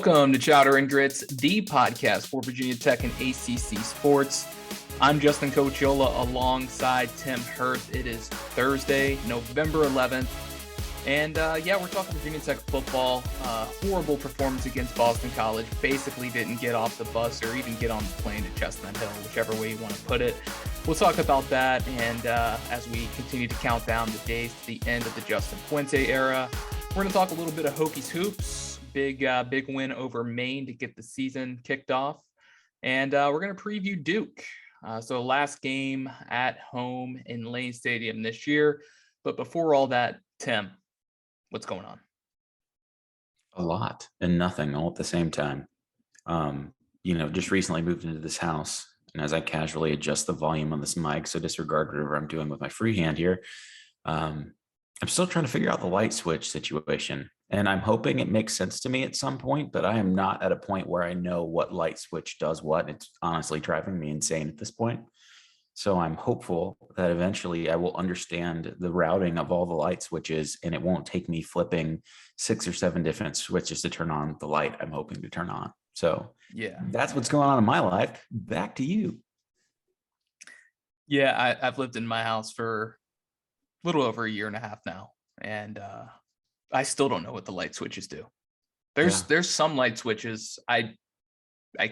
Welcome to Chowder and Grits, the podcast for Virginia Tech and ACC sports. I'm Justin Cochiola alongside Tim Hirth. It is Thursday, November 11th. And we're talking Virginia Tech football. Horrible performance against Boston College. Basically didn't get off the bus or even get on the plane to Chestnut Hill, whichever way you want to put it. We'll talk about that. And as we continue to count down the days to the end of the Justin Fuente era, we're going to talk a little bit of Hokies hoops. Big win over Maine to get the season kicked off. And we're going to preview Duke. So last game at home in Lane Stadium this year. But before all that, Tim, what's going on? A lot and nothing all at the same time. Just recently moved into this house, and as I casually adjust the volume on this mic, so disregard whatever I'm doing with my free hand here, I'm still trying to figure out the light switch situation. And I'm hoping it makes sense to me at some point, but I am not at a point where I know what light switch does what. It's honestly driving me insane at this point. So I'm hopeful that eventually I will understand the routing of all the light switches, and it won't take me flipping 6 or 7 different switches to turn on the light I'm hoping to turn on. So yeah, that's what's going on in my life. Back to you. Yeah, I've lived in my house for a little over a year and a half now, and I still don't know what the light switches do. There's some light switches I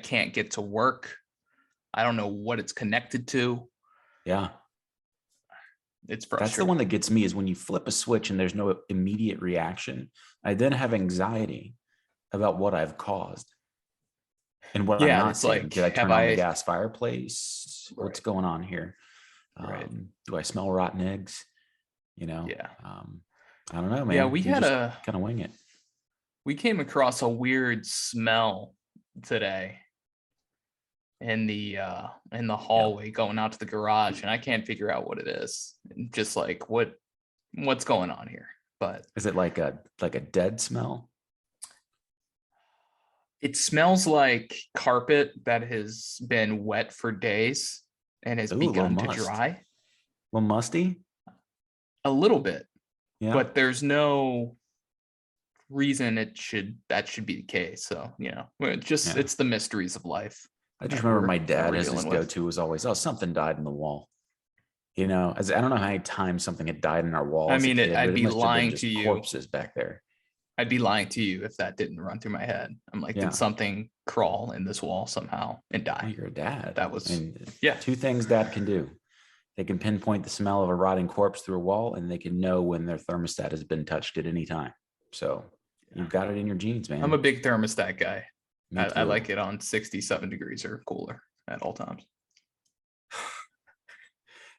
can't get to work. I don't know what it's connected to. Yeah. It's frustrating. That's the one that gets me, is when you flip a switch and there's no immediate reaction. I then have anxiety about what I've caused and what I'm not seeing. Like, did I turn on the gas fireplace? Right. What's going on here? Right. Do I smell rotten eggs? Yeah. I don't know, man. Yeah, we had kind of wing it. We came across a weird smell today in the hallway going out to the garage, and I can't figure out what it is. Just like what's going on here. But is it like a dead smell? It smells like carpet that has been wet for days and has begun to dry. A little musty? A little bit. Yeah. But there's no reason that should be the case. So, it's the mysteries of life. I just remember my dad, as his go-to was always, something died in the wall. As I don't know how many times something had died in our walls. I mean, I'd be lying to you. Corpses back there. I'd be lying to you if that didn't run through my head. I'm like, did something crawl in this wall somehow and die? Well, you're a dad. That was, 2 things dad can do. They can pinpoint the smell of a rotting corpse through a wall, and they can know when their thermostat has been touched at any time. So you've got it in your genes, man. I'm a big thermostat guy. I like it on 67 degrees or cooler at all times.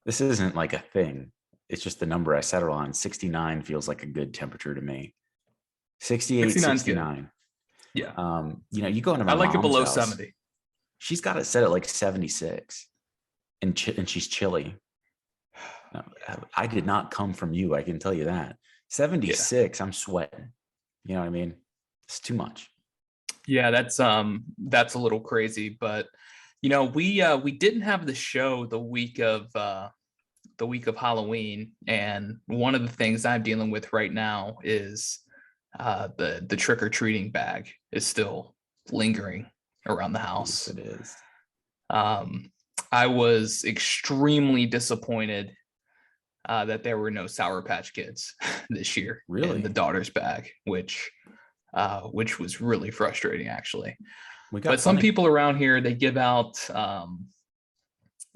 This isn't like a thing. It's just the number I settle on. 69 feels like a good temperature to me. 68, 69. Yeah. You go into my I like mom's it below house, 70. She's got it set at like 76, and she's chilly. I did not come from you. I can tell you that. 76, I'm sweating. You know what I mean? It's too much. Yeah, that's a little crazy, but we didn't have the show the week of Halloween, and one of the things I'm dealing with right now is the trick-or-treating bag is still lingering around the house. Yes, it is. I was extremely disappointed that there were no Sour Patch Kids this year in the daughter's bag, which was really frustrating, actually. But some people around here, they give out,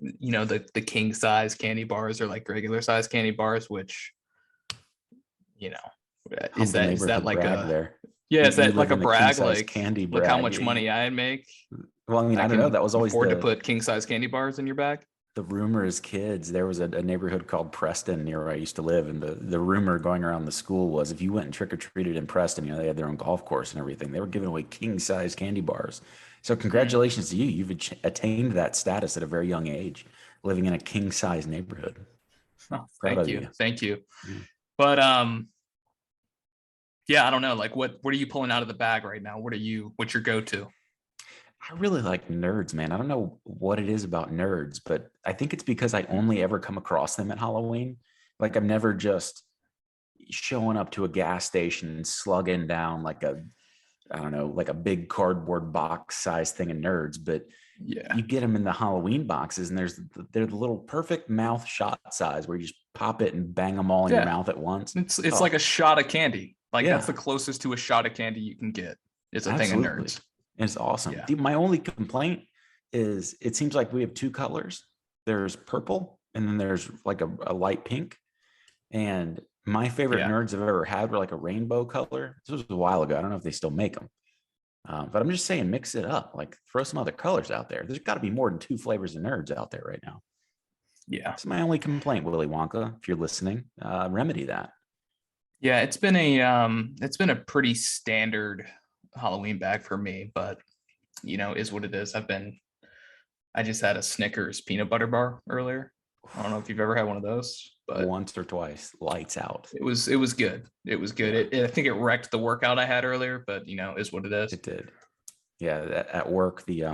the king size candy bars or like regular size candy bars, which, is that like a there? Yeah, is that like a brag? Like, candy brag, look how much money I make. Well, I don't know. That was always afford to put king size candy bars in your bag. The rumor as kids, there was a neighborhood called Preston near where I used to live, and the rumor going around the school was if you went and trick-or-treated in Preston, they had their own golf course and everything, they were giving away king-size candy bars. So congratulations to you. You've attained that status at a very young age, living in a king-size neighborhood. Oh, thank you. Yeah. But I don't know. Like, what are you pulling out of the bag right now? What's your go-to? I really like nerds, man. I don't know what it is about nerds, but I think it's because I only ever come across them at Halloween. Like, I'm never just showing up to a gas station and slugging down like a I don't know, like a big cardboard box size thing of Nerds, but Yeah. you get them in the Halloween boxes, and they're the little perfect mouth shot size where you just pop it and bang them all in your Yeah. mouth at once. It's like a shot of candy. Like that's the Yeah, closest to a shot of candy you can get. It's a thing of absolutely. Nerds. And it's awesome. Yeah. My only complaint is it seems like we have two colors. There's purple and then there's like a light pink. And my favorite Yeah. Nerds I've ever had were like a rainbow color. This was a while ago. I don't know if they still make them. But I'm just saying, mix it up. Like throw some other colors out there. There's got to be more than two flavors of Nerds out there right now. Yeah. It's my only complaint, Willy Wonka. If you're listening, remedy that. Yeah, it's been a pretty standard Halloween bag for me, but is what it is. I just had a Snickers peanut butter bar earlier. I don't know if you've ever had one of those, but Once or twice, lights out. it was good. It was good. I think it wrecked the workout I had earlier, but is what it is. It did. Yeah, at work, the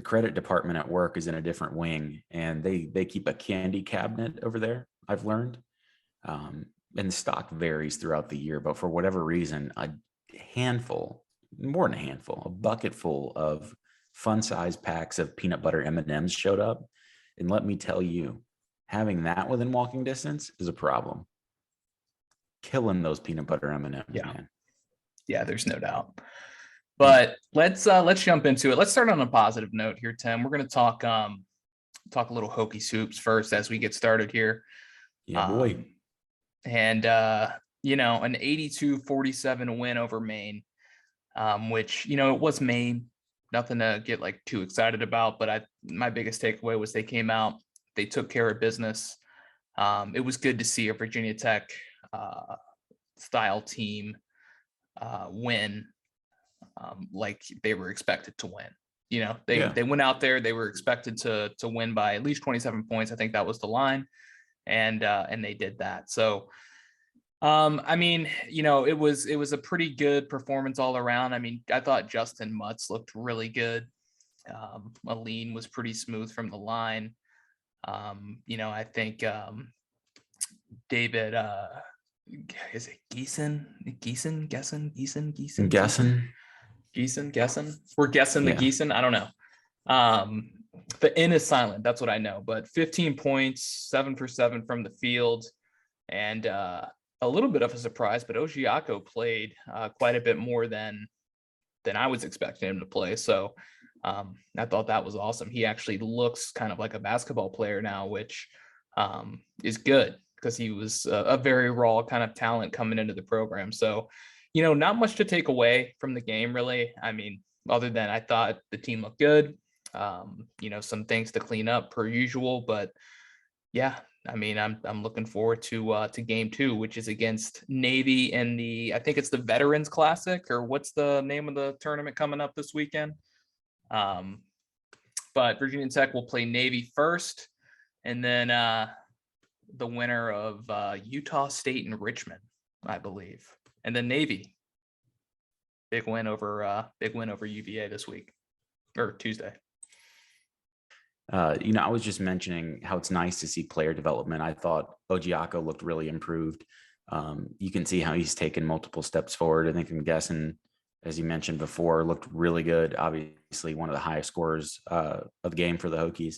credit department at work is in a different wing, and they keep a candy cabinet over there. I've learned, and the stock varies throughout the year, but for whatever reason, a handful, more than a handful, a bucket full of fun-sized packs of peanut butter M&Ms showed up, and let me tell you, having that within walking distance is a problem. Killing those peanut butter M&Ms, man. Yeah, there's no doubt. But let's jump into it. Let's start on a positive note here, Tim. We're going to talk a little Hokies hoops first as we get started here. Yeah, boy. And an 82-47 win over Maine, which it was Maine. Nothing to get like too excited about, but my biggest takeaway was they came out, they took care of business. It was good to see a Virginia Tech style team win like they were expected to win. They went out there, they were expected to win by at least 27 points. I think that was the line, and they did that. So it was a pretty good performance all around. I mean, I thought Justin Mutz looked really good. Aline was pretty smooth from the line. I think David is it Geeson? We're guessing the Geeson. I don't know. The N is silent. That's what I know. But 15 points, 7 for 7 from the field, and a little bit of a surprise. But Ojiako played quite a bit more than I was expecting him to play. So I thought that was awesome. He actually looks kind of like a basketball player now, which is good because he was a very raw kind of talent coming into the program. So, not much to take away from the game, really. I mean, other than I thought the team looked good, some things to clean up per usual, but yeah, I mean, I'm looking forward to game 2, which is against Navy in I think it's the Veterans Classic, or what's the name of the tournament coming up this weekend? But Virginia Tech will play Navy first, and then the winner of Utah State and Richmond, I believe, and then Navy. Big win over UVA this week or Tuesday. I was just mentioning how it's nice to see player development. I thought Ojiako looked really improved. You can see how he's taken multiple steps forward. I think I'm guessing, as you mentioned before, looked really good. Obviously, one of the highest scorers of the game for the Hokies.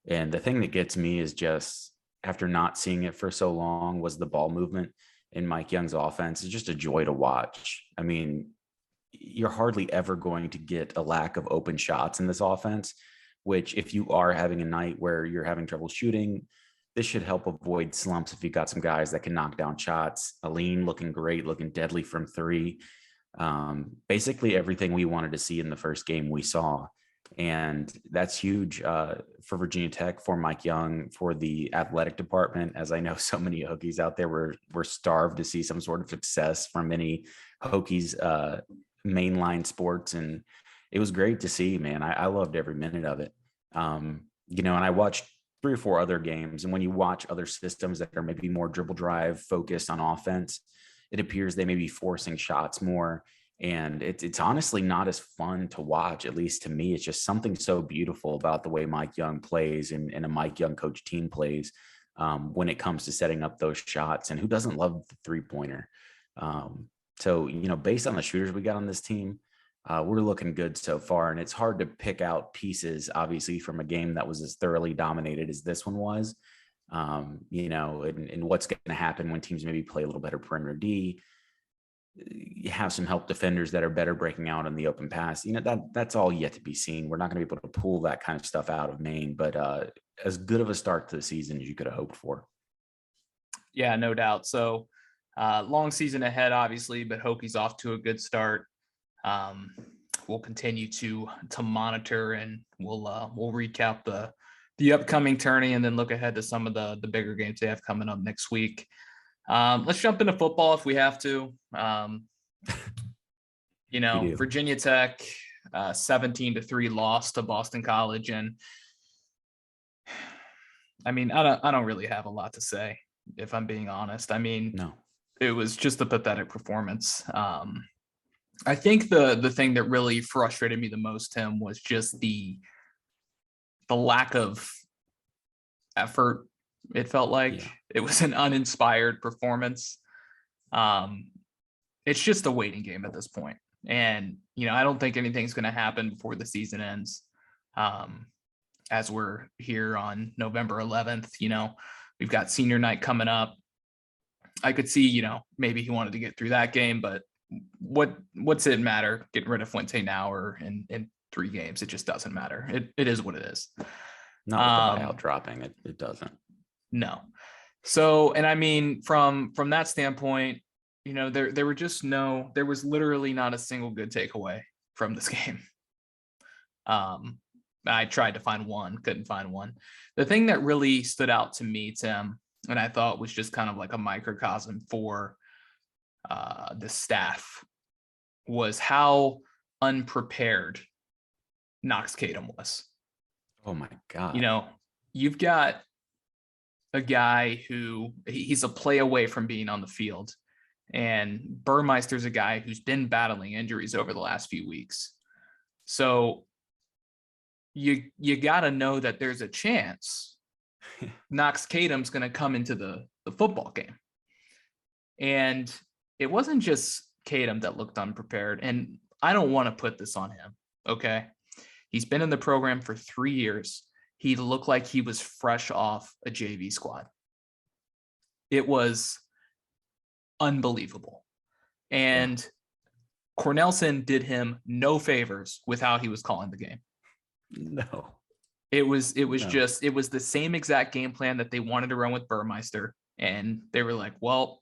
And the thing that gets me is just, after not seeing it for so long, was the ball movement in Mike Young's offense. It's just a joy to watch. I mean, you're hardly ever going to get a lack of open shots in this offense, which if you are having a night where you're having trouble shooting, this should help avoid slumps if you got some guys that can knock down shots. Aline looking great, looking deadly from 3. Basically everything we wanted to see in the first game we saw. And that's huge for Virginia Tech, for Mike Young, for the athletic department, as I know so many Hokies out there were starved to see some sort of success from any Hokies mainline sports. And it was great to see, man. I loved every minute of it. And I watched 3 or 4 other games. And when you watch other systems that are maybe more dribble drive focused on offense, it appears they may be forcing shots more. And it's honestly not as fun to watch, at least to me. It's just something so beautiful about the way Mike Young plays and a Mike Young coach team plays when it comes to setting up those shots. And who doesn't love the 3-pointer? So, based on the shooters we got on this team, we're looking good so far. And it's hard to pick out pieces, obviously, from a game that was as thoroughly dominated as this one was. And what's going to happen when teams maybe play a little better perimeter D. You have some help defenders that are better breaking out on the open pass. That's all yet to be seen. We're not going to be able to pull that kind of stuff out of Maine, but as good of a start to the season as you could have hoped for. Yeah, no doubt. So long season ahead, obviously, but Hokies off to a good start. We'll continue to monitor, and we'll recap the upcoming tourney and then look ahead to some of the bigger games they have coming up next week. Let's jump into football if we have to. Virginia Tech 17-3 loss to Boston College, and I mean, I don't really have a lot to say, if I'm being honest. I mean, no, it was just a pathetic performance. I think the thing that really frustrated me the most, Tim, was just the lack of effort. It felt like It was an uninspired performance. It's just a waiting game at this point. And, I don't think anything's going to happen before the season ends. As we're here on November 11th, we've got senior night coming up. I could see, maybe he wanted to get through that game, but what's it matter getting rid of Fuente now or in 3 games? It just doesn't matter. It is what it is. Not with the buyout dropping. It doesn't. No. So, and I mean, from that standpoint, there was literally not a single good takeaway from this game. I tried to find one, couldn't find one. The thing that really stood out to me, Tim, and I thought was just kind of like a microcosm for the staff, was how unprepared Knox Kadum was. Oh my God. You've got a guy who he's a play away from being on the field, and Burmeister's a guy who's been battling injuries over the last few weeks. So you got to know that there's a chance Knox Kadum's going to come into the football game. And it wasn't just Kadum that looked unprepared. And I don't want to put this on him. Okay. He's been in the program for 3 years. He looked like he was fresh off a JV squad. It was unbelievable. And Cornelson did him no favors with how he was calling the game. No. It was the same exact game plan that they wanted to run with Burmeister. And they were like, well,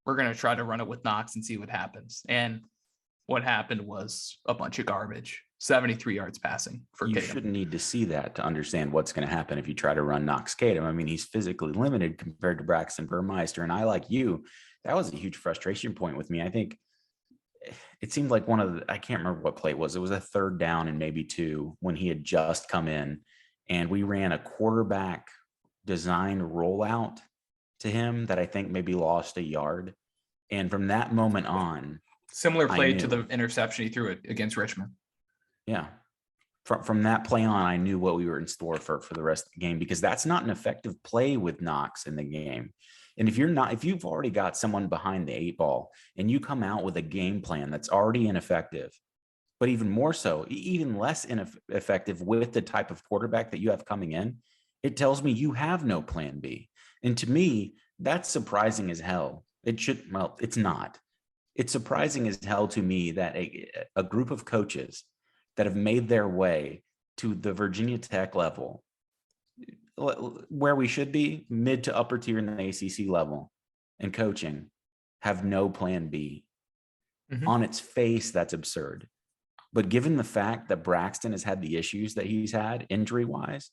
we're going to try to run it with Knox and see what happens. And what happened was a bunch of garbage. 73 yards passing for Kadum. You shouldn't need to see that to understand what's going to happen if you try to run Knox Kadum. I mean, he's physically limited compared to Braxton Burmeister. And I, like you, that was a huge frustration point with me. I think it seemed like I can't remember what play it was. It was a 3rd down and maybe 2 when he had just come in, and we ran a quarterback designed rollout to him that I think maybe lost a yard. And from that moment on, similar play to the interception he threw it against Richmond. Yeah. From that play on, I knew what we were in store for the rest of the game, because that's not an effective play with Knox in the game. And if you've already got someone behind the 8 ball and you come out with a game plan that's already ineffective, but even more so, even less ineffective with the type of quarterback that you have coming in, it tells me you have no plan B. And to me, that's surprising as hell. It's not. It's surprising as hell to me that a group of coaches that have made their way to the Virginia Tech level, where we should be, mid to upper tier in the ACC level and coaching, have no plan B. Mm-hmm. On its face, that's absurd. But given the fact that Braxton has had the issues that he's had injury-wise,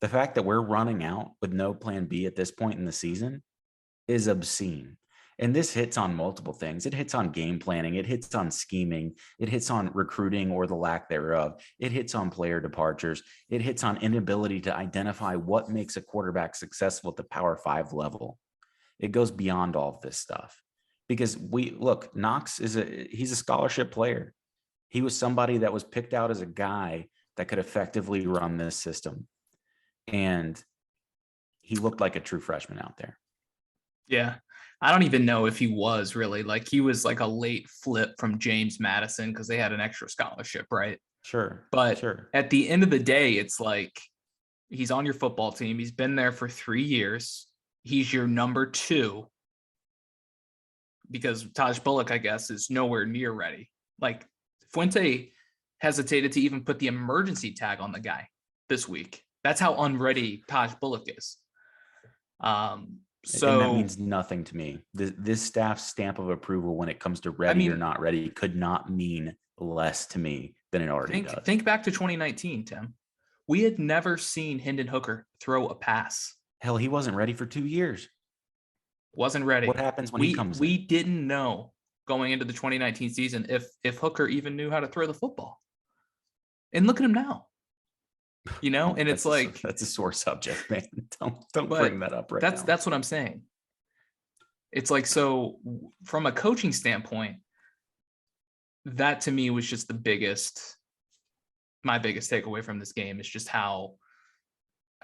the fact that we're running out with no plan B at this point in the season is obscene. And this hits on multiple things. It hits on game planning. It hits on scheming. It hits on recruiting or the lack thereof. It hits on player departures. It hits on inability to identify what makes a quarterback successful at the Power 5 level. It goes beyond all of this stuff, because Knox he's a scholarship player. He was somebody that was picked out as a guy that could effectively run this system. And he looked like a true freshman out there. Yeah. I don't even know if he was really, like, he was like a late flip from James Madison because they had an extra scholarship, right? Sure. But Sure. at the end of the day, it's like he's on your football team. He's been there for 3 years. He's your number 2 because Taj Bullock, I guess, is nowhere near ready. Like, Fuente hesitated to even put the emergency tag on the guy this week. That's how unready Taj Bullock is. And that means nothing to me. This staff's stamp of approval when it comes to ready or not ready could not mean less to me than it already does. Think back to 2019, Tim. We had never seen Hendon Hooker throw a pass. Hell, he wasn't ready for 2 years. Wasn't ready. What happens when he comes in? We didn't know going into the 2019 season if Hooker even knew how to throw the football. And look at him now. You know, and it's like that's a sore subject, man. Don't bring that up right now. That's what I'm saying. It's like, so from a coaching standpoint, that to me was just my biggest takeaway from this game is just how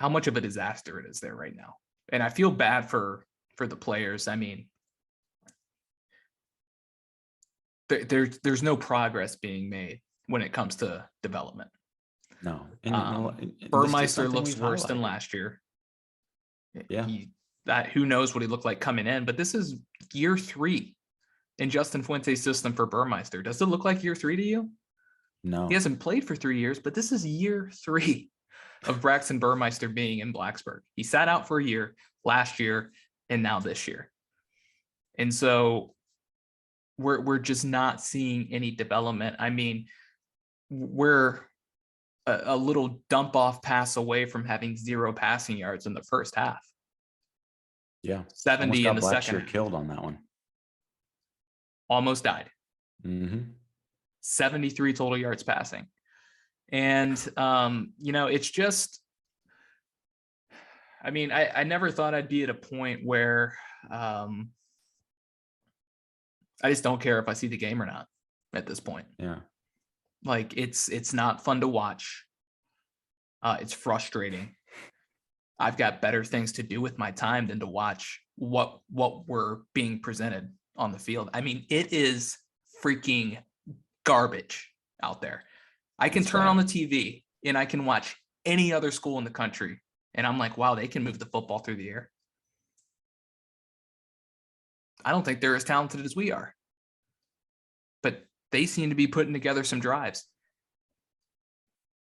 much of a disaster it is there right now. And I feel bad for the players. I mean, there's no progress being made when it comes to development. No. Burmeister looks worse than last year. Yeah. Who knows what he looked like coming in, but this is year 3 in Justin Fuente's system for Burmeister. Does it look like year 3 to you? No. He hasn't played for 3 years, but this is year 3 of Braxton Burmeister being in Blacksburg. He sat out for a year last year and now this year. And so we're just not seeing any development. I mean, we're a little dump off pass away from having 0 passing yards in the first half. Yeah. 70 in the second. Killed on that one. Almost died. Mm-hmm. 73 total yards passing. And, it's just, I mean, I never thought I'd be at a point where I just don't care if I see the game or not at this point. Yeah. Like, it's not fun to watch. It's frustrating. I've got better things to do with my time than to watch what we're being presented on the field. I mean, it is freaking garbage out there. I can turn on the TV and I can watch any other school in the country, and I'm like, wow, they can move the football through the air. I don't think they're as talented as we are, but they seem to be putting together some drives.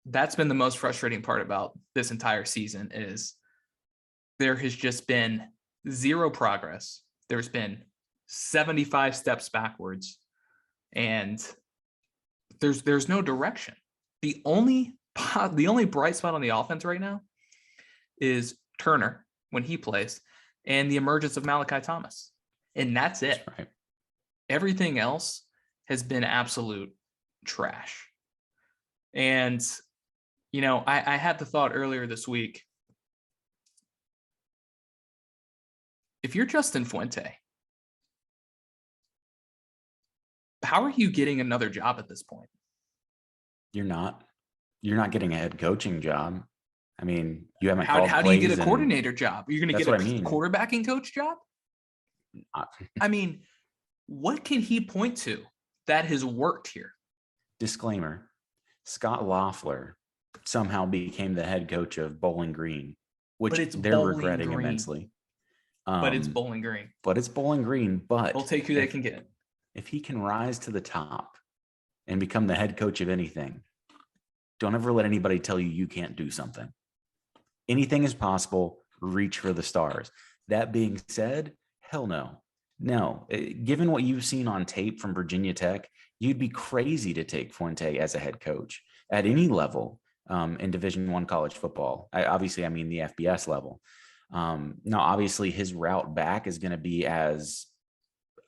That's been the most frustrating part about this entire season is there has just been 0 progress. There's been 75 steps backwards, and there's no direction. The only bright spot on the offense right now is Turner when he plays and the emergence of Malachi Thomas. And that's it. That's right. Everything else has been absolute trash. And, I had the thought earlier this week, if you're Justin Fuente, how are you getting another job at this point? You're not getting a head coaching job. I mean, you haven't How do you get a coordinator job? You're going to get a quarterbacking coach job? I mean, what can he point to that has worked here? Disclaimer: Scott Loeffler somehow became the head coach of Bowling Green, which they're regretting immensely. But it's Bowling Green. But they'll take who they can get. If he can rise to the top and become the head coach of anything, don't ever let anybody tell you can't do something. Anything is possible. Reach for the stars. That being said, hell no. No. Given what you've seen on tape from Virginia Tech, you'd be crazy to take Fuente as a head coach at any level in Division I college football. I mean the FBS level. Now, obviously, his route back is going to be as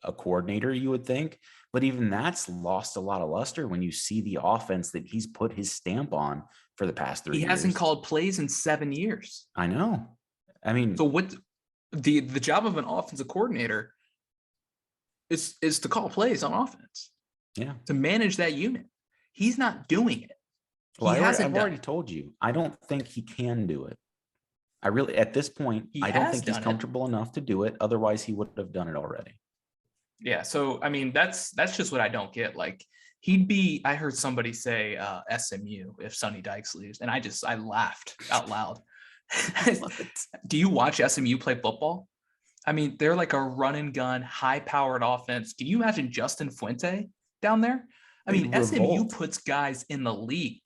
a coordinator, you would think. But even that's lost a lot of luster when you see the offense that he's put his stamp on for the past 3 years. He hasn't called plays in 7 years. I know. I mean, so what the job of an offensive coordinator is to call plays on offense. Yeah. To manage that unit. He's not doing it. Well, I've already told you, I don't think he can do it. At this point, He I don't has think he's done it. comfortable enough to do it. Otherwise, he would have done it already. Yeah. So, I mean, that's just what I don't get. Like, I heard somebody say SMU if Sonny Dykes leaves. And I laughed out loud. Do you watch SMU play football? I mean, they're like a run and gun, high powered offense. Can you imagine Justin Fuente down there? I mean, SMU puts guys in the league.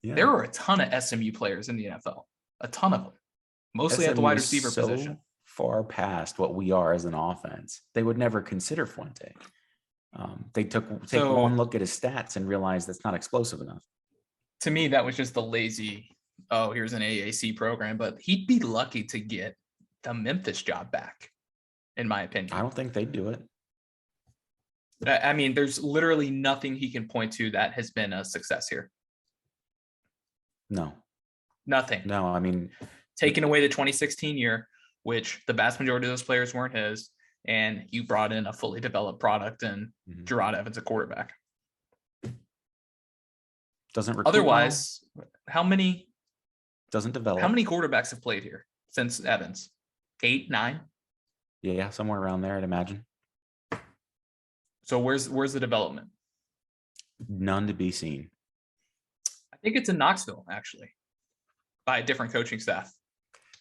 Yeah. There are a ton of SMU players in the NFL, a ton of them, mostly at the wide receiver position. Far past what we are as an offense. They would never consider Fuente. They take one look at his stats and realize that's not explosive enough. To me, that was just the lazy, here's an AAC program, but he'd be lucky to get the Memphis job back, in my opinion. I don't think they'd do it. I mean, there's literally nothing he can point to that has been a success here. No. Nothing. No, I mean, taking away the 2016 year, which the vast majority of those players weren't his, and you brought in a fully developed product and Gerard Evans, a quarterback. Doesn't recruit otherwise well. How many quarterbacks have played here since Evans? 8, 9? Yeah, somewhere around there, I'd imagine. So where's the development? None to be seen. I think it's in Knoxville, actually, by a different coaching staff.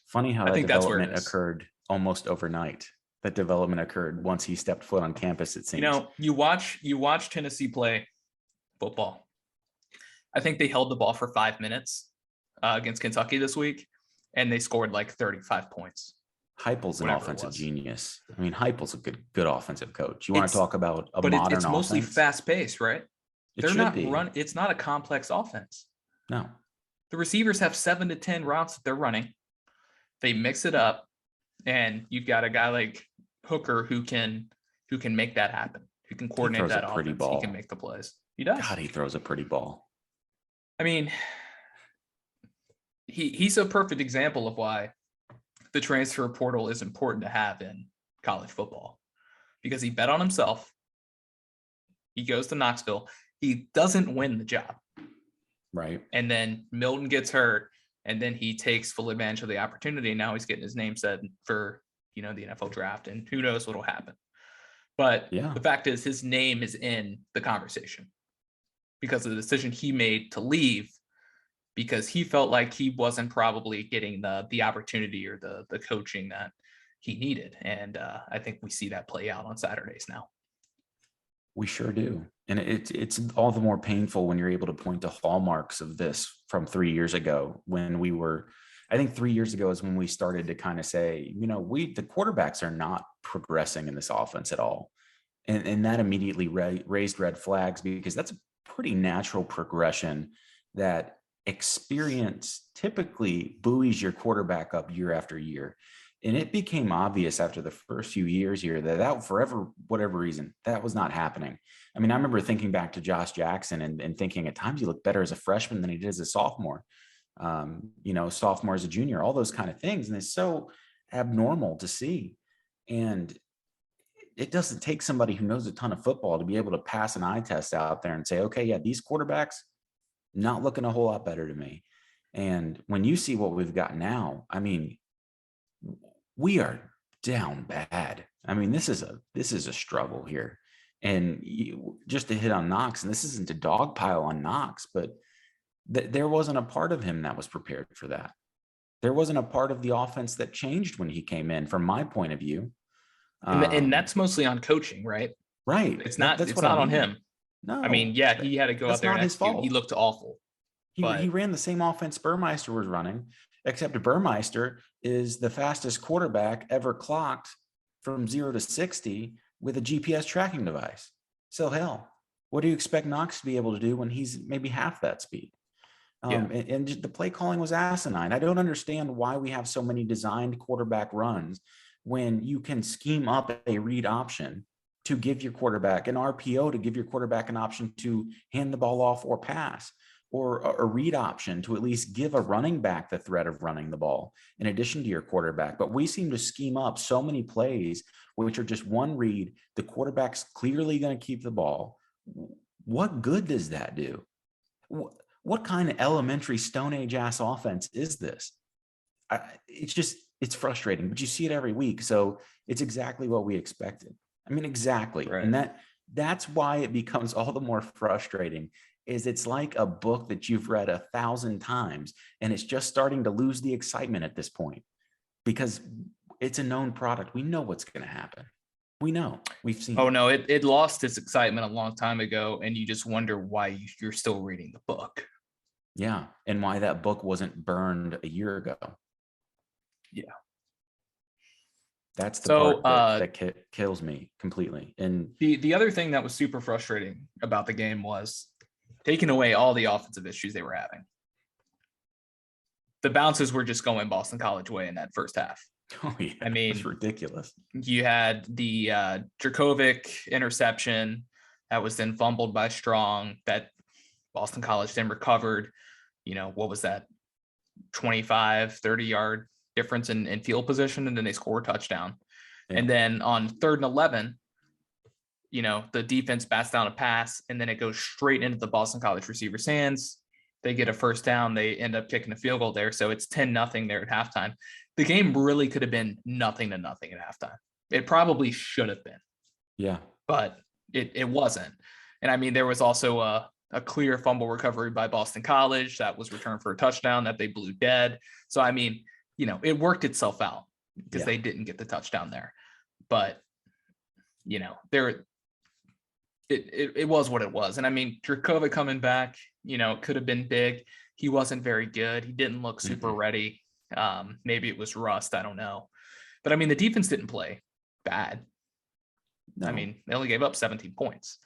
Funny how that development occurred almost overnight. That development occurred once he stepped foot on campus, it seems. You watch Tennessee play football. I think they held the ball for 5 minutes against Kentucky this week, and they scored like 35 points. Heupel's an offensive genius. I mean, Heupel's a good offensive coach. You want to talk about a modern offense? It's mostly fast-paced, right? They're not run. It's not a complex offense. No. The receivers have 7 to 10 routes that they're running. They mix it up, and you've got a guy like Hooker who can make that happen. Who can coordinate that offense. Ball. He can make the plays. He does. God, he throws a pretty ball. I mean, he's a perfect example of why the transfer portal is important to have in college football, because he bet on himself. He goes to Knoxville. He doesn't win the job. Right. And then Milton gets hurt, and then he takes full advantage of the opportunity. Now he's getting his name said for, the NFL draft, and who knows what'll happen. But the fact is, his name is in the conversation because of the decision he made to leave, because he felt like he wasn't probably getting the opportunity or the coaching that he needed. And I think we see that play out on Saturdays now. We sure do. And it's all the more painful when you're able to point to hallmarks of this from 3 years ago, when we were, I think 3 years ago is when we started to kind of say, the quarterbacks are not progressing in this offense at all. And that immediately raised red flags, because that's a pretty natural progression that experience typically buoys your quarterback up year after year. And it became obvious after the first few years here that forever, whatever reason, that was not happening. I mean, I remember thinking back to Josh Jackson and thinking at times he looked better as a freshman than he did as a sophomore, sophomore as a junior, all those kind of things. And it's so abnormal to see. And it doesn't take somebody who knows a ton of football to be able to pass an eye test out there and say, okay, yeah, these quarterbacks not looking a whole lot better to me. And when you see what we've got now, I mean, we are down bad. I mean, this is a struggle here. And just to hit on Knox, and this isn't to dogpile on Knox, but there wasn't a part of him that was prepared for that. There wasn't a part of the offense that changed when he came in, from my point of view. And that's mostly on coaching, right? Right. It's not on him. No. I mean, yeah, he had to go out there and execute. He looked awful. He ran the same offense Burmeister was running, except Burmeister is the fastest quarterback ever clocked from 0 to 60 with a GPS tracking device. So hell, what do you expect Knox to be able to do when he's maybe half that speed? And the play calling was asinine. I don't understand why we have so many designed quarterback runs when you can scheme up a read option to give your quarterback an RPO, to give your quarterback an option to hand the ball off or pass, or a read option to at least give a running back the threat of running the ball in addition to your quarterback. But we seem to scheme up so many plays, which are just one read. The quarterback's clearly going to keep the ball. What good does that do? What kind of elementary Stone Age ass offense is this? it's frustrating, but you see it every week. So it's exactly what we expected. I mean, exactly. Right. And that's why it becomes all the more frustrating, is it's like a book that you've read 1,000 times and it's just starting to lose the excitement at this point because it's a known product. We know what's going to happen. We know. We've seen. Oh, no, it lost its excitement a long time ago, and you just wonder why you're still reading the book. Yeah, and why that book wasn't burned a year ago. Yeah. That's the part that kills me completely. And the other thing that was super frustrating about the game was taking away all the offensive issues they were having. The bounces were just going Boston College way in that first half. Oh, yeah, I mean, it's ridiculous. You had the Dracovic interception that was then fumbled by Strong that Boston College then recovered. What was that? 25, 30-yard difference in field position, and then they score a touchdown. Yeah. And then on 3rd and 11, the defense bats down a pass, and then it goes straight into the Boston College receiver's hands. They get a first down. They end up kicking a field goal there. So it's 10-0 there at halftime. The game really could have been 0-0 at halftime. It probably should have been. Yeah. But it wasn't. And I mean, there was also a clear fumble recovery by Boston College that was returned for a touchdown that they blew dead. So, I mean, it worked itself out because they didn't get the touchdown there. But, it was what it was. And I mean, Dracovic coming back, it could have been big. He wasn't very good. He didn't look super ready. Maybe it was rust. I don't know. But I mean, the defense didn't play bad. No. I mean, they only gave up 17 points.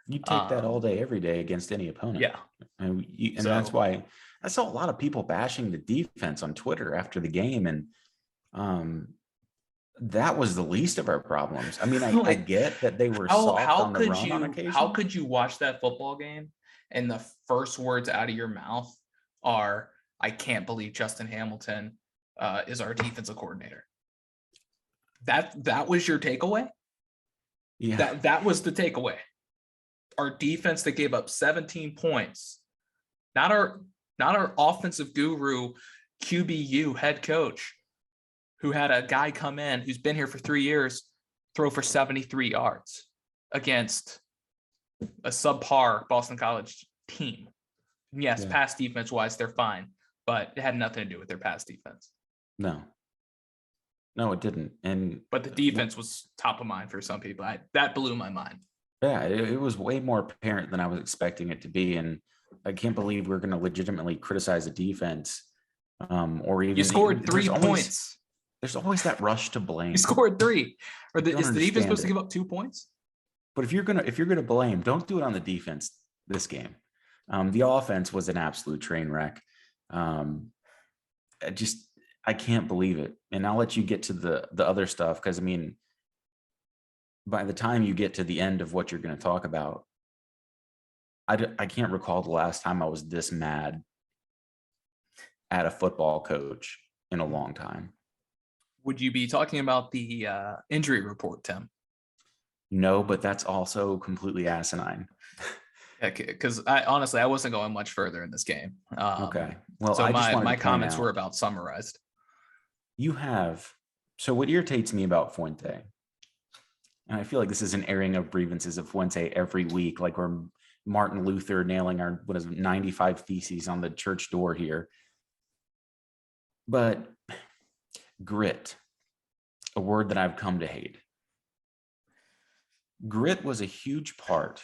You take that all day, every day against any opponent. Yeah. And that's why I saw a lot of people bashing the defense on Twitter after the game. And that was the least of our problems. I mean, I get that they were soft on the run on occasion. How could you watch that football game and the first words out of your mouth are, I can't believe Justin Hamilton is our defensive coordinator? That was your takeaway? Yeah. That was the takeaway. Our defense that gave up 17 points, not our offensive guru, QBU head coach, who had a guy come in who's been here for 3 years, throw for 73 yards against a subpar Boston College team. Yes, pass defense wise, they're fine, but it had nothing to do with their pass defense. No, it didn't. But the defense was top of mind for some people. That blew my mind. Yeah, it was way more apparent than I was expecting it to be. And I can't believe we're going to legitimately criticize the defense. Or even you scored 3 points. There's always that rush to blame. You scored 3. Is the defense supposed to give up 2 points? But if you're gonna blame, don't do it on the defense this game. The offense was an absolute train wreck. I can't believe it. And I'll let you get to the other stuff, because I mean, by the time you get to the end of what you're going to talk about, I can't recall the last time I was this mad at a football coach in a long time. Would you be talking about the injury report, Tim? No, but that's also completely asinine. Because I wasn't going much further in this game. Okay. Well, so my comments were about summarized. So what irritates me about Fuente, and I feel like this is an airing of grievances of Fuente every week, like we're Martin Luther nailing our 95 theses on the church door here. But grit, a word that I've come to hate. Grit was a huge part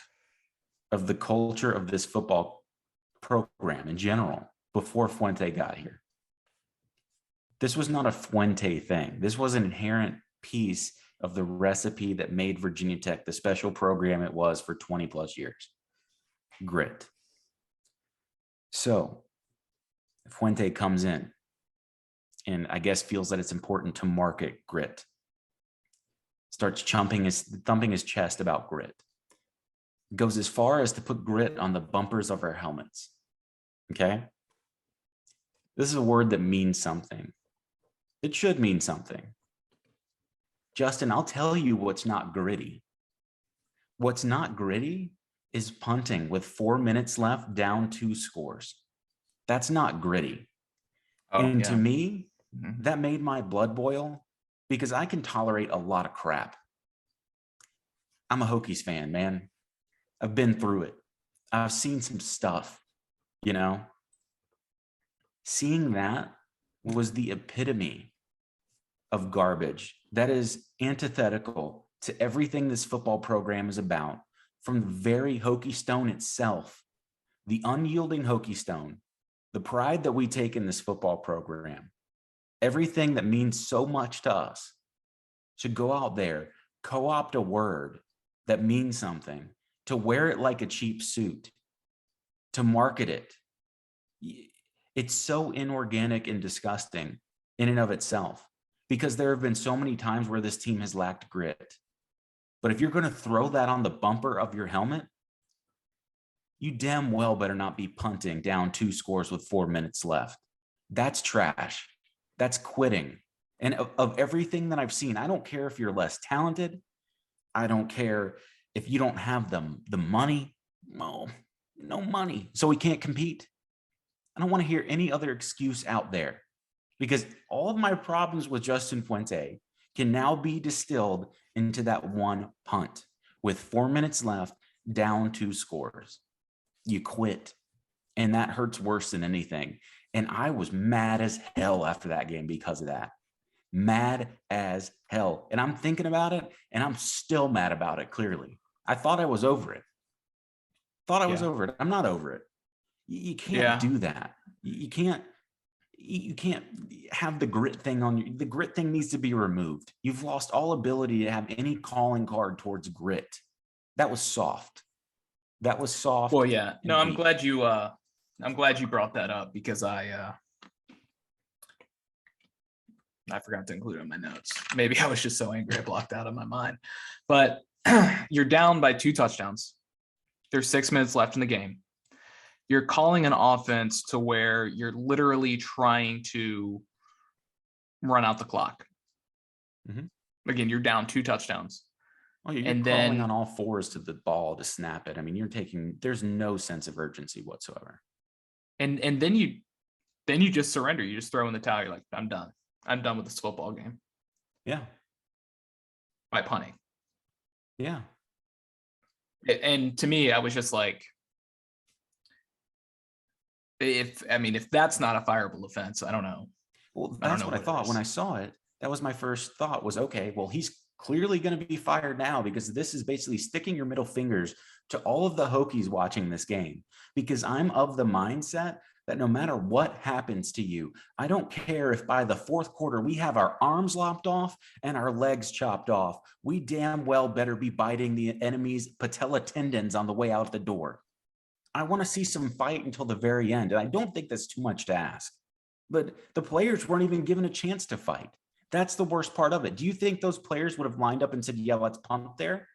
of the culture of this football program in general before Fuente got here. This was not a Fuente thing. This was an inherent piece of the recipe that made Virginia Tech the special program it was for 20 plus years. Grit. So Fuente comes in and I guess feels that it's important to market grit. Starts thumping his chest about grit. Goes as far as to put grit on the bumpers of our helmets. Okay? This is a word that means something. It should mean something. Justin, I'll tell you what's not gritty. What's not gritty is punting with 4 minutes left, down 2 scores. That's not gritty. To me, that made my blood boil because I can tolerate a lot of crap. I'm a Hokies fan, man. I've been through it. I've seen some stuff, you know. Seeing that was the epitome of garbage. That is antithetical to everything this football program is about. From the very Hokie Stone itself, the unyielding Hokie Stone, the pride that we take in this football program, everything that means so much to us should go out there, co-opt a word that means something, to wear it like a cheap suit, to market it. It's so inorganic and disgusting in and of itself, because there have been so many times where this team has lacked grit. But if you're going to throw that on the bumper of your helmet, you damn well better not be punting down 2 scores with 4 minutes left. That's trash. That's quitting. And of everything that I've seen, I don't care if you're less talented. I don't care if you don't have the money. No money. So we can't compete. I don't want to hear any other excuse out there, because all of my problems with Justin Fuente can now be distilled into that one punt with 4 minutes left, down 2 scores. You quit. And that hurts worse than anything. And I was mad as hell after that game because of that. Mad as hell. And I'm thinking about it, and I'm still mad about it, clearly. I thought I was over it. I'm not over it. You can't do that. You can't have the grit thing on you. The grit thing needs to be removed. You've lost all ability to have any calling card towards grit. That was soft. Well, yeah. No, I'm glad you brought that up, because I forgot to include it in my notes. Maybe I was just so angry I blocked out of my mind. But you're down by 2 touchdowns. There's 6 minutes left in the game. You're calling an offense to where you're literally trying to run out the clock. Mm-hmm. Again, you're down 2 touchdowns. Oh, you're calling on all fours to the ball to snap it. I mean, there's no sense of urgency whatsoever. And then you just surrender. You just throw in the towel. You're like, I'm done. I'm done with this football game. Yeah. By punting. Yeah. And to me, I was just like, if that's not a fireable offense, I don't know. Well, that's what I thought when I saw it. That was my first thought, was, okay, well, he's clearly going to be fired now, because this is basically sticking your middle fingers to all of the Hokies watching this game. Because I'm of the mindset that no matter what happens to you, I don't care if by the 4th quarter we have our arms lopped off and our legs chopped off. We damn well better be biting the enemy's patella tendons on the way out the door. I want to see some fight until the very end. And I don't think that's too much to ask. But the players weren't even given a chance to fight. That's the worst part of it. Do you think those players would have lined up and said, yeah, let's punt there?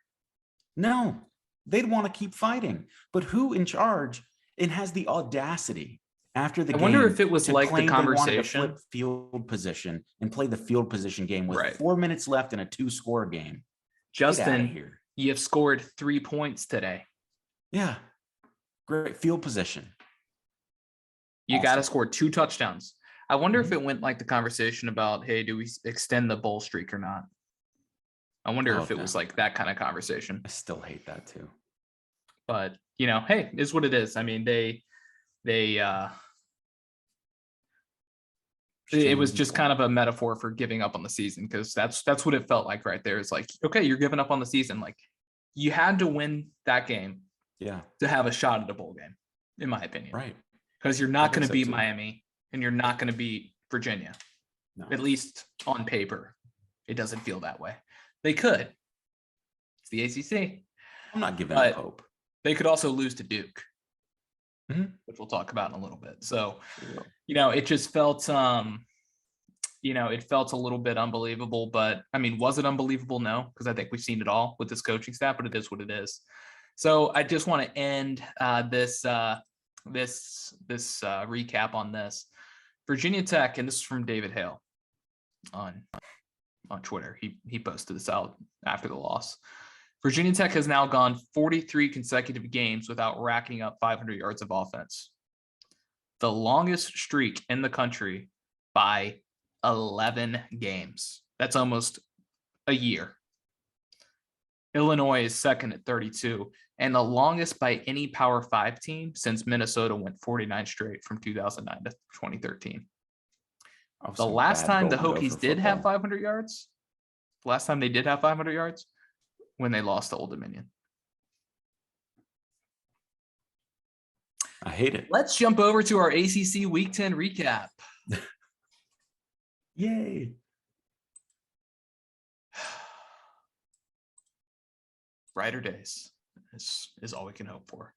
No, they'd want to keep fighting. But who in charge and has the audacity after the game? I wonder if it was like the conversation. To flip field position and play the field position game with 4 minutes left in a 2-score game. Justin, you have scored 3 points today. Yeah. Great field position. You got to score 2 touchdowns. I wonder if it went like the conversation about, hey, do we extend the bowl streak or not? I wonder if it was like that kind of conversation. I still hate that too. But, hey, it's what it is. I mean, it was just kind of a metaphor for giving up on the season, because that's what it felt like right there. It's like, okay, you're giving up on the season. Like, you had to win that game to have a shot at a bowl game, in my opinion. Right. Because you're not going to beat Miami, and you're not going to beat Virginia. No. At least on paper. It doesn't feel that way. They could. It's the ACC. I'm not giving up hope. They could also lose to Duke, which we'll talk about in a little bit. So, it just felt, it felt a little bit unbelievable. But, I mean, was it unbelievable? No, because I think we've seen it all with this coaching staff, but it is what it is. So I just want to end this recap on this. Virginia Tech, and this is from David Hale on Twitter. He posted this out after the loss. Virginia Tech has now gone 43 consecutive games without racking up 500 yards of offense. The longest streak in the country by 11 games. That's almost a year. Illinois is second at 32, and the longest by any Power 5 team since Minnesota went 49 straight from 2009 to 2013. The last time the Hokies did have 500 yards, last time they did have 500 yards, when they lost to Old Dominion. I hate it. Let's jump over to our ACC Week 10 recap. Yay. Brighter days is all we can hope for.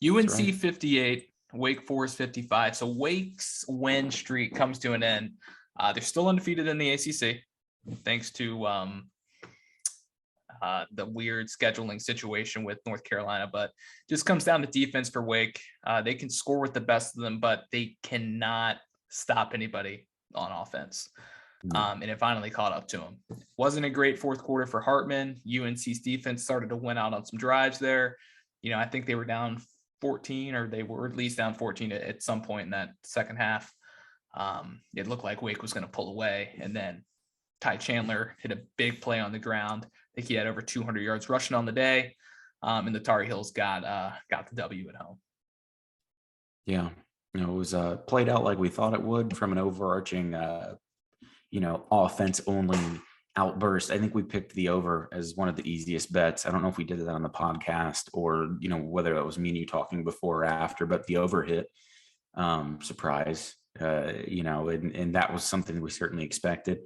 UNC right. 58, Wake Forest 55. So Wake's win streak comes to an end. They're still undefeated in the ACC, thanks to the weird scheduling situation with North Carolina. But just comes down to defense for Wake. They can score with the best of them, but they cannot stop anybody on offense. And it finally caught up to him. Wasn't a great fourth quarter for Hartman. UNC's defense started to win out on some drives there. I think they were down 14, or they were at least down 14 at some point in that second half. It looked like Wake was going to pull away, and then Ty Chandler hit a big play on the ground. I think he had over 200 yards rushing on the day, and the Tar Heels got the W at home. Yeah, it was played out like we thought it would from an overarching offense only outburst. I think we picked the over as one of the easiest bets. I don't know if we did that on the podcast or, whether that was me and you talking before or after, but the over hit, surprise, and that was something we certainly expected.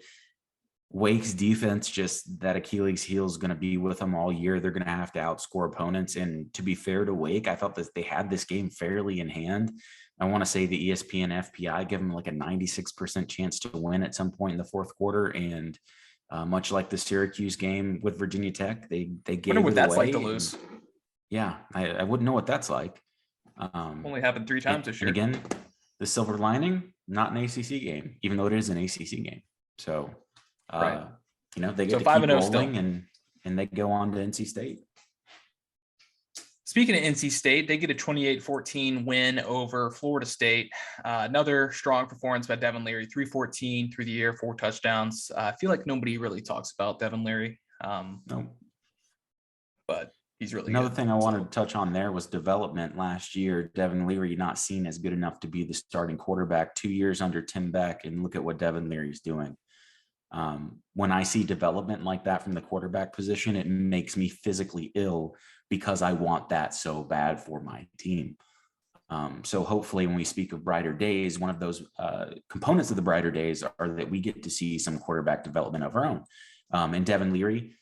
Wake's defense, just that Achilles heel is going to be with them all year. They're going to have to outscore opponents. And to be fair to Wake, I thought that they had this game fairly in hand. I want to say the ESPN FPI give them like a 96% chance to win at some point in the fourth quarter. And much like the Syracuse game with Virginia Tech, they gave it what that's away. Like to lose. Yeah, I wouldn't know what that's like. Only happened 3 times this year. And again, the silver lining, not an ACC game, even though it is an ACC game. So, right. They get to keep rolling and they go on to NC State. Speaking of NC State, they get a 28-14 win over Florida State. Another strong performance by Devin Leary, 314 through the air, 4 touchdowns. I feel like nobody really talks about Devin Leary. No. But he's really Another good. thing I wanted to touch on there was development last year. Devin Leary not seen as good enough to be the starting quarterback, 2 years under Tim Beck, and look at what Devin Leary's doing. When I see development like that from the quarterback position, it makes me physically ill because I want that so bad for my team. So hopefully when we speak of brighter days, one of those components of the brighter days are that we get to see some quarterback development of our own. And Devin Leary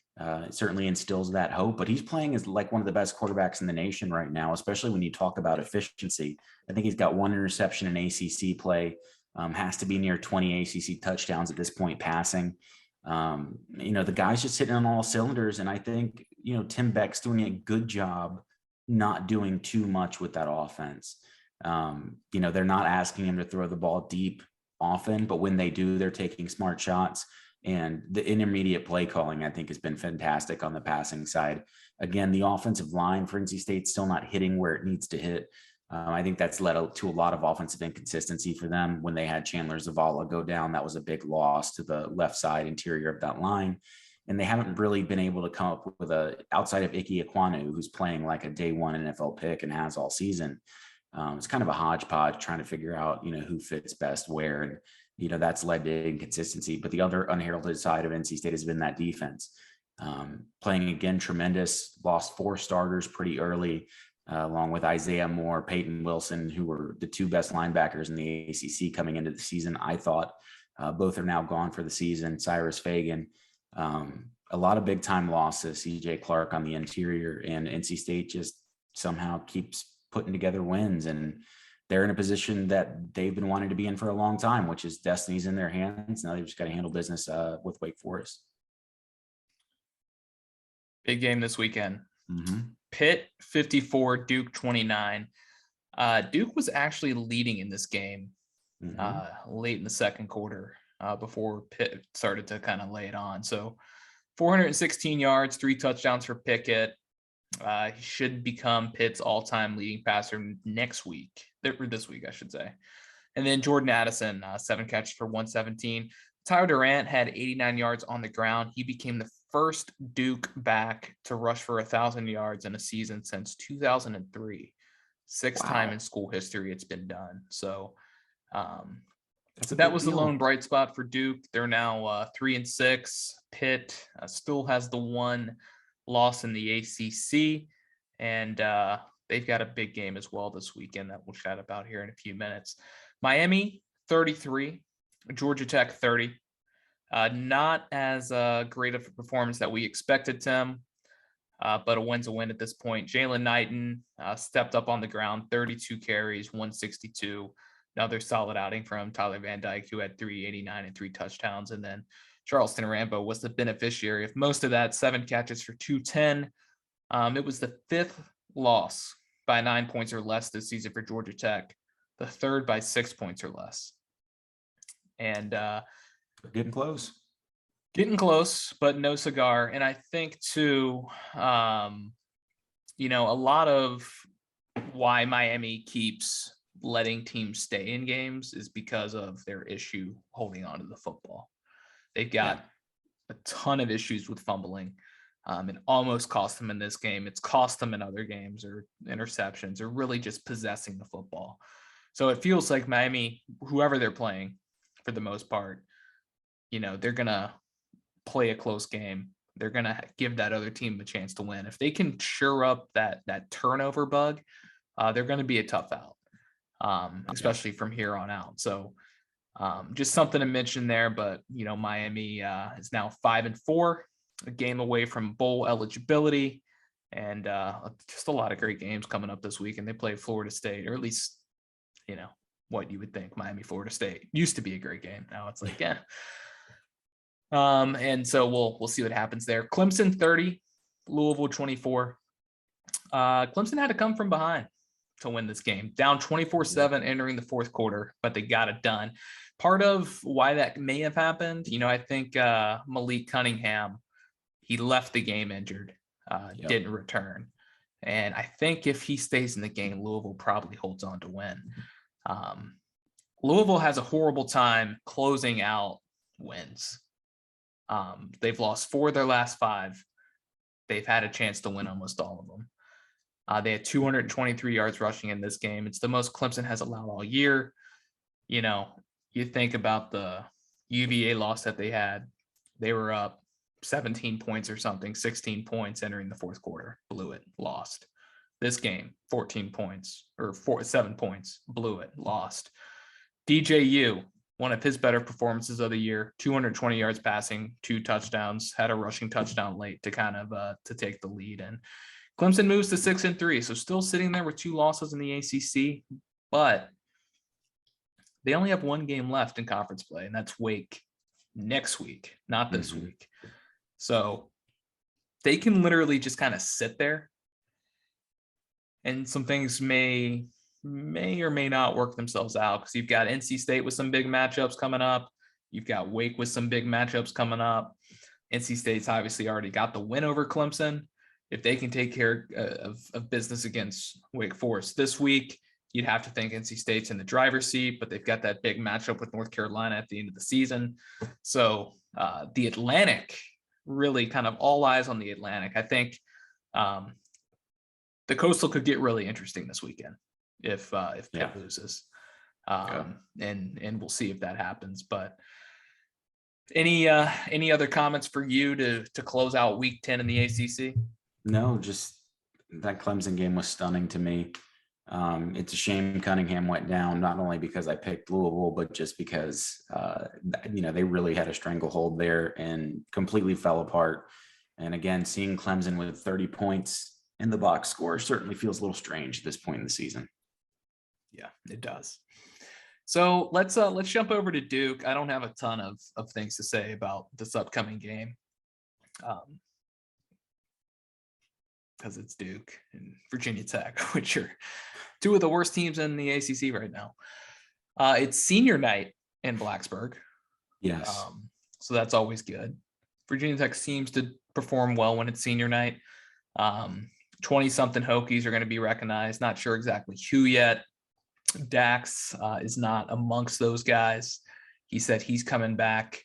certainly instills that hope, but he's playing as like one of the best quarterbacks in the nation right now, especially when you talk about efficiency. I think he's got 1 interception in ACC play. Has to be near 20 ACC touchdowns at this point passing. The guy's just hitting on all cylinders. And I think, Tim Beck's doing a good job not doing too much with that offense. They're not asking him to throw the ball deep often, but when they do, they're taking smart shots. And the intermediate play calling, I think, has been fantastic on the passing side. Again, the offensive line for NC State still not hitting where it needs to hit. I think that's led to a lot of offensive inconsistency for them. When they had Chandler Zavala go down, that was a big loss to the left side interior of that line. And they haven't really been able to come up with outside of Ike Ekwonu, who's playing like a day 1 NFL pick and has all season. It's kind of a hodgepodge trying to figure out, who fits best where. And, that's led to inconsistency. But the other unheralded side of NC State has been that defense. Playing again, tremendous, lost 4 starters pretty early. Along with Isaiah Moore, Peyton Wilson, who were the 2 best linebackers in the ACC coming into the season. I thought both are now gone for the season. Cyrus Fagan, a lot of big time losses. CJ Clark on the interior, and NC State just somehow keeps putting together wins. And they're in a position that they've been wanting to be in for a long time, which is destiny's in their hands. Now they've just got to handle business with Wake Forest. Big game this weekend. Mm-hmm. Pitt 54, Duke 29. Duke was actually leading in this game late in the second quarter before Pitt started to kind of lay it on. So 416 yards, 3 touchdowns for Pickett. He should become Pitt's all-time leading passer next week, or this week, I should say. And then Jordan Addison, 7 catches for 117. Tyler Durant had 89 yards on the ground. He became the first Duke back to rush for 1,000 yards in a season since 2003. Sixth time in school history it's been done. So that was the lone bright spot for Duke. They're now 3-6. Pitt still has the one loss in the ACC, and they've got a big game as well this weekend that we'll chat about here in a few minutes. Miami 33, Georgia Tech 30. Not as great of a performance that we expected, Tim, but a win's a win at this point. Jalen Knighton stepped up on the ground, 32 carries, 162. Another solid outing from Tyler Van Dyke, who had 389 and 3 touchdowns. And then Charleston Rambo was the beneficiary of most of that, 7 catches for 210. It was the 5th loss by 9 points or less this season for Georgia Tech, the 3rd by 6 points or less. And getting close. Getting close, but no cigar. And I think, too, a lot of why Miami keeps letting teams stay in games is because of their issue holding on to the football. They've got a ton of issues with fumbling. It almost cost them in this game. It's cost them in other games or interceptions or really just possessing the football. So it feels like Miami, whoever they're playing for the most part, they're going to play a close game. They're going to give that other team a chance to win. If they can shore up that turnover bug, they're going to be a tough out. Especially from here on out. So just something to mention there, but Miami is now 5-4, a game away from bowl eligibility, and just a lot of great games coming up this week. And they play Florida State, or at least what you would think. Miami, Florida State used to be a great game. Now it's like and so we'll see what happens there. Clemson 30, Louisville 24. Clemson had to come from behind to win this game, down 24-7 entering the 4th quarter, but they got it done. Part of why that may have happened, I think Malik Cunningham, he left the game injured, didn't return. And I think if he stays in the game, Louisville probably holds on to win. Louisville has a horrible time closing out wins. They've lost 4 of their last 5. They've had a chance to win almost all of them. They had 223 yards rushing in this game. It's the most Clemson has allowed all year. You think about the UVA loss that they had. They were up 17 points or something, 16 points entering the 4th quarter, blew it, lost. This game, 14 points or 7 points, blew it, lost. DJU, one of his better performances of the year, 220 yards passing, 2 touchdowns, had a rushing touchdown late to kind of to take the lead. And Clemson moves to 6-3, so still sitting there with 2 losses in the ACC, but they only have 1 game left in conference play, and that's Wake next week, not this week. So they can literally just kind of sit there, and some things may or may not work themselves out, because you've got NC State with some big matchups coming up. You've got Wake with some big matchups coming up. NC State's obviously already got the win over Clemson. If they can take care of business against Wake Forest this week, you'd have to think NC State's in the driver's seat, but they've got that big matchup with North Carolina at the end of the season. So the Atlantic, really kind of all eyes on the Atlantic. I think the Coastal could get really interesting this weekend if Pitt loses. And we'll see if that happens. But any other comments for you to close out week 10 in the ACC? No, just that Clemson game was stunning to me. It's a shame Cunningham went down, not only because I picked Louisville, but just because, they really had a stranglehold there and completely fell apart. And again, seeing Clemson with 30 points in the box score certainly feels a little strange at this point in the season. Yeah, it does. So let's jump over to Duke. I don't have a ton of things to say about this upcoming game. Because it's Duke and Virginia Tech, which are 2 of the worst teams in the ACC right now. It's senior night in Blacksburg. Yes. So that's always good. Virginia Tech seems to perform well when it's senior night. 20-something Hokies are going to be recognized. Not sure exactly who yet. Dax is not amongst those guys. He said he's coming back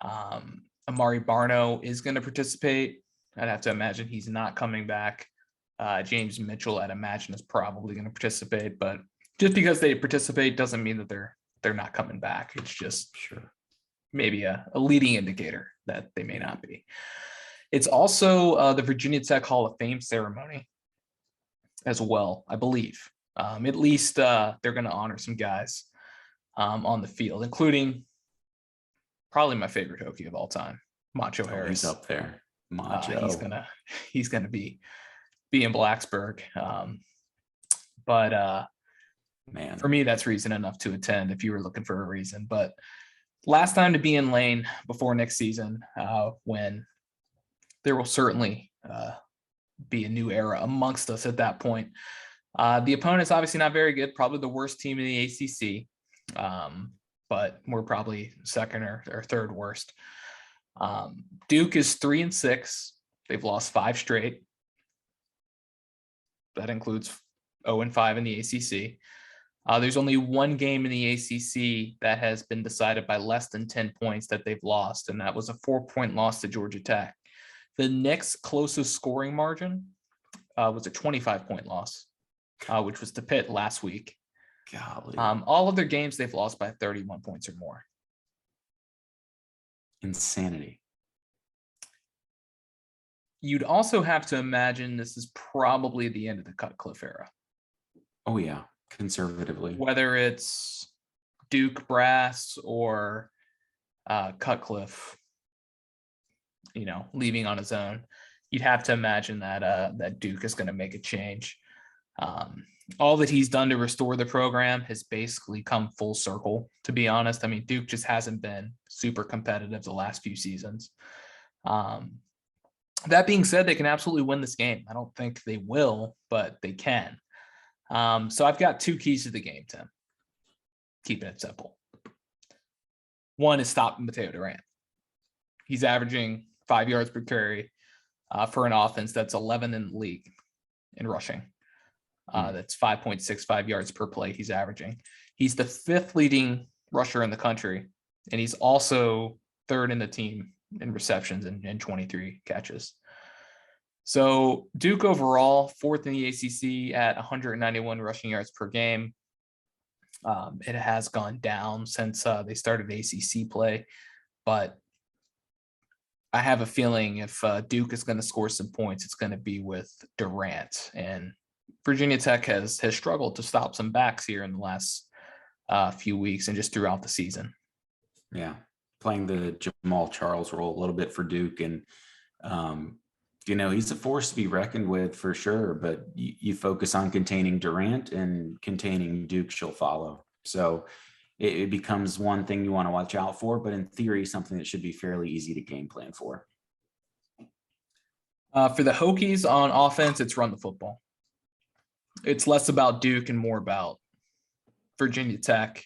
Amari Barno is going to participate. I'd have to imagine he's not coming back. James Mitchell, I'd imagine, is probably going to participate, but just because they participate doesn't mean that they're not coming back. It's just maybe a leading indicator that they may not be. It's also the Virginia Tech Hall of Fame ceremony as well, I believe. At least they're going to honor some guys on the field, including probably my favorite Hokie of all time, Macho Harris. He's up there. Macho. He's gonna be in Blacksburg. But man, for me, that's reason enough to attend if you were looking for a reason. But last time to be in Lane before next season, when there will certainly be a new era amongst us at that point. The opponent's obviously not very good, probably the worst team in the ACC, but we're probably second or third worst. Duke is 3-6. They've lost 5 straight. That includes 0-5 in the ACC. There's only one game in the ACC that has been decided by less than 10 points that they've lost, and that was a 4-point loss to Georgia Tech. The next closest scoring margin was a 25-point loss, which was to Pitt last week. Golly. All of their games, they've lost by 31 points or more. Insanity. You'd also have to imagine this is probably the end of the Cutcliffe era. Oh, yeah. Conservatively. Whether it's Duke brass or Cutcliffe, leaving on his own, you'd have to imagine that Duke is going to make a change. All that he's done to restore the program has basically come full circle, to be honest. I mean, Duke just hasn't been super competitive the last few seasons. That being said, they can absolutely win this game. I don't think they will, but they can. So I've got 2 keys to the game, Tim. Keeping it simple. One is stop Mateo Durant. He's averaging 5 yards per carry for an offense that's 11 in the league in rushing. That's 5.65 yards per play he's averaging. He's the 5th leading rusher in the country, and he's also 3rd in the team in receptions and 23 catches. So Duke overall, 4th in the ACC at 191 rushing yards per game. It has gone down since they started ACC play, but I have a feeling if Duke is going to score some points, it's going to be with Durant. And Virginia Tech has struggled to stop some backs here in the last few weeks and just throughout the season. Yeah, playing the Jamal Charles role a little bit for Duke. And, he's a force to be reckoned with for sure. But you focus on containing Durant, and containing Duke shall follow. So it becomes one thing you want to watch out for, but in theory, something that should be fairly easy to game plan for. For the Hokies on offense, it's run the football. It's less about Duke and more about Virginia Tech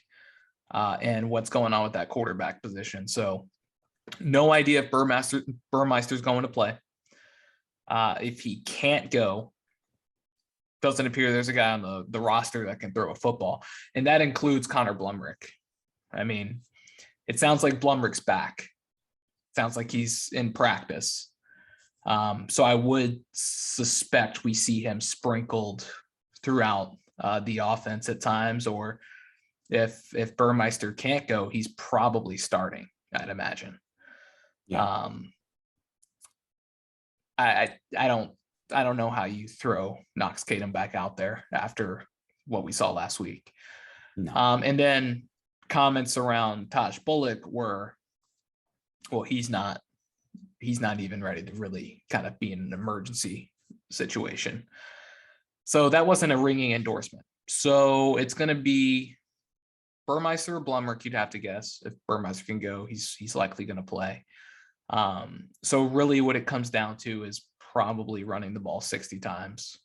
and what's going on with that quarterback position. So no idea if Burmeister's going to play. If he can't go, doesn't appear there's a guy on the roster that can throw a football, and that includes Connor Blumrick. I mean, it sounds like Blumrick's back. Sounds like he's in practice. So I would suspect we see him sprinkled throughout the offense at times, or if Burmeister can't go, he's probably starting, I'd imagine. Yeah. I don't know how you throw Knox Kadum back out there after what we saw last week. No. And then comments around Taj Bullock were, well, he's not even ready to really kind of be in an emergency situation. So that wasn't a ringing endorsement. So it's going to be Burmeister or Blumrick, you'd have to guess. If Burmeister can go, he's likely going to play. So really what it comes down to is probably running the ball 60 times.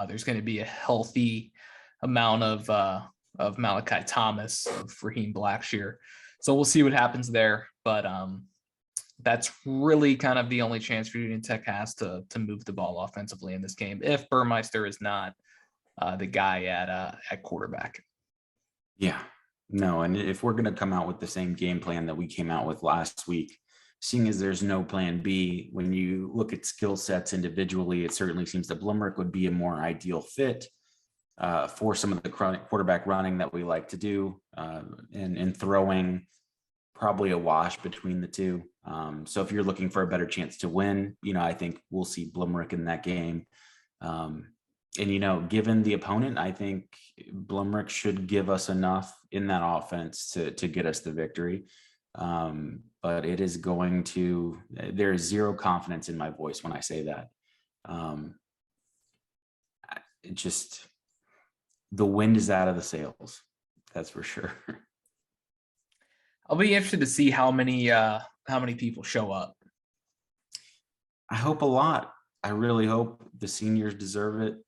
There's going to be a healthy amount of Malachi Thomas, of Raheem Blackshear. So we'll see what happens there. But that's really kind of the only chance Virginia Tech has to move the ball offensively in this game, if Burmeister is not the guy at quarterback. Yeah, no. And if we're going to come out with the same game plan that we came out with last week, seeing as there's no plan B, when you look at skill sets individually, it certainly seems that Blumrick would be a more ideal fit for some of the quarterback running that we like to do, and throwing, probably a wash between the two. So if you're looking for a better chance to win, I think we'll see Blumrick in that game. And given the opponent, I think Blumrick should give us enough in that offense to get us the victory. But it is there is zero confidence in my voice when I say that. The wind is out of the sails. That's for sure. I'll be interested to see how many people show up. I hope a lot. I really hope the seniors deserve it.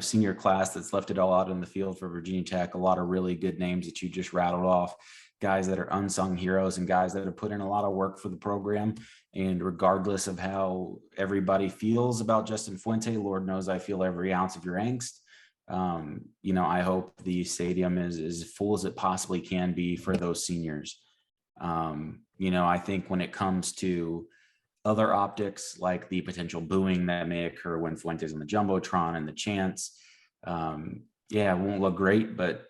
Senior class that's left it all out on the field for Virginia Tech. A lot of really good names that you just rattled off, guys that are unsung heroes and guys that have put in a lot of work for the program. And regardless of how everybody feels about Justin Fuente, Lord knows I feel every ounce of your angst. I hope the stadium is as full as it possibly can be for those seniors. I think when it comes to other optics, like the potential booing that may occur when Fuente's on the Jumbotron and the chants, it won't look great, but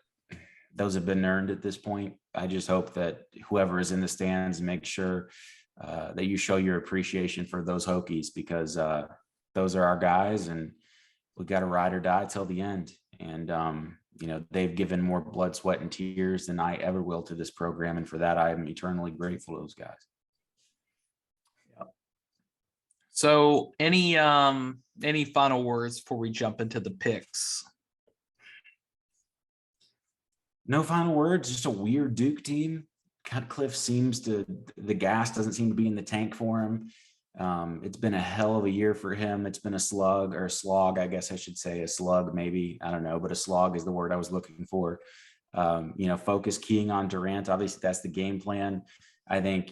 those have been earned at this point. I just hope that whoever is in the stands makes sure that you show your appreciation for those Hokies, because those are our guys, and we got to ride or die till the end. And, they've given more blood, sweat, and tears than I ever will to this program. And for that, I am eternally grateful to those guys. Yep. So any final words before we jump into the picks? No final words, just a weird Duke team. Cutcliffe the gas doesn't seem to be in the tank for him. It's been a hell of a year for him. It's been a slog, I guess I should say. A slug, maybe, I don't know, but a slog is the word I was looking for. Focus keying on Durant. Obviously that's the game plan. I think,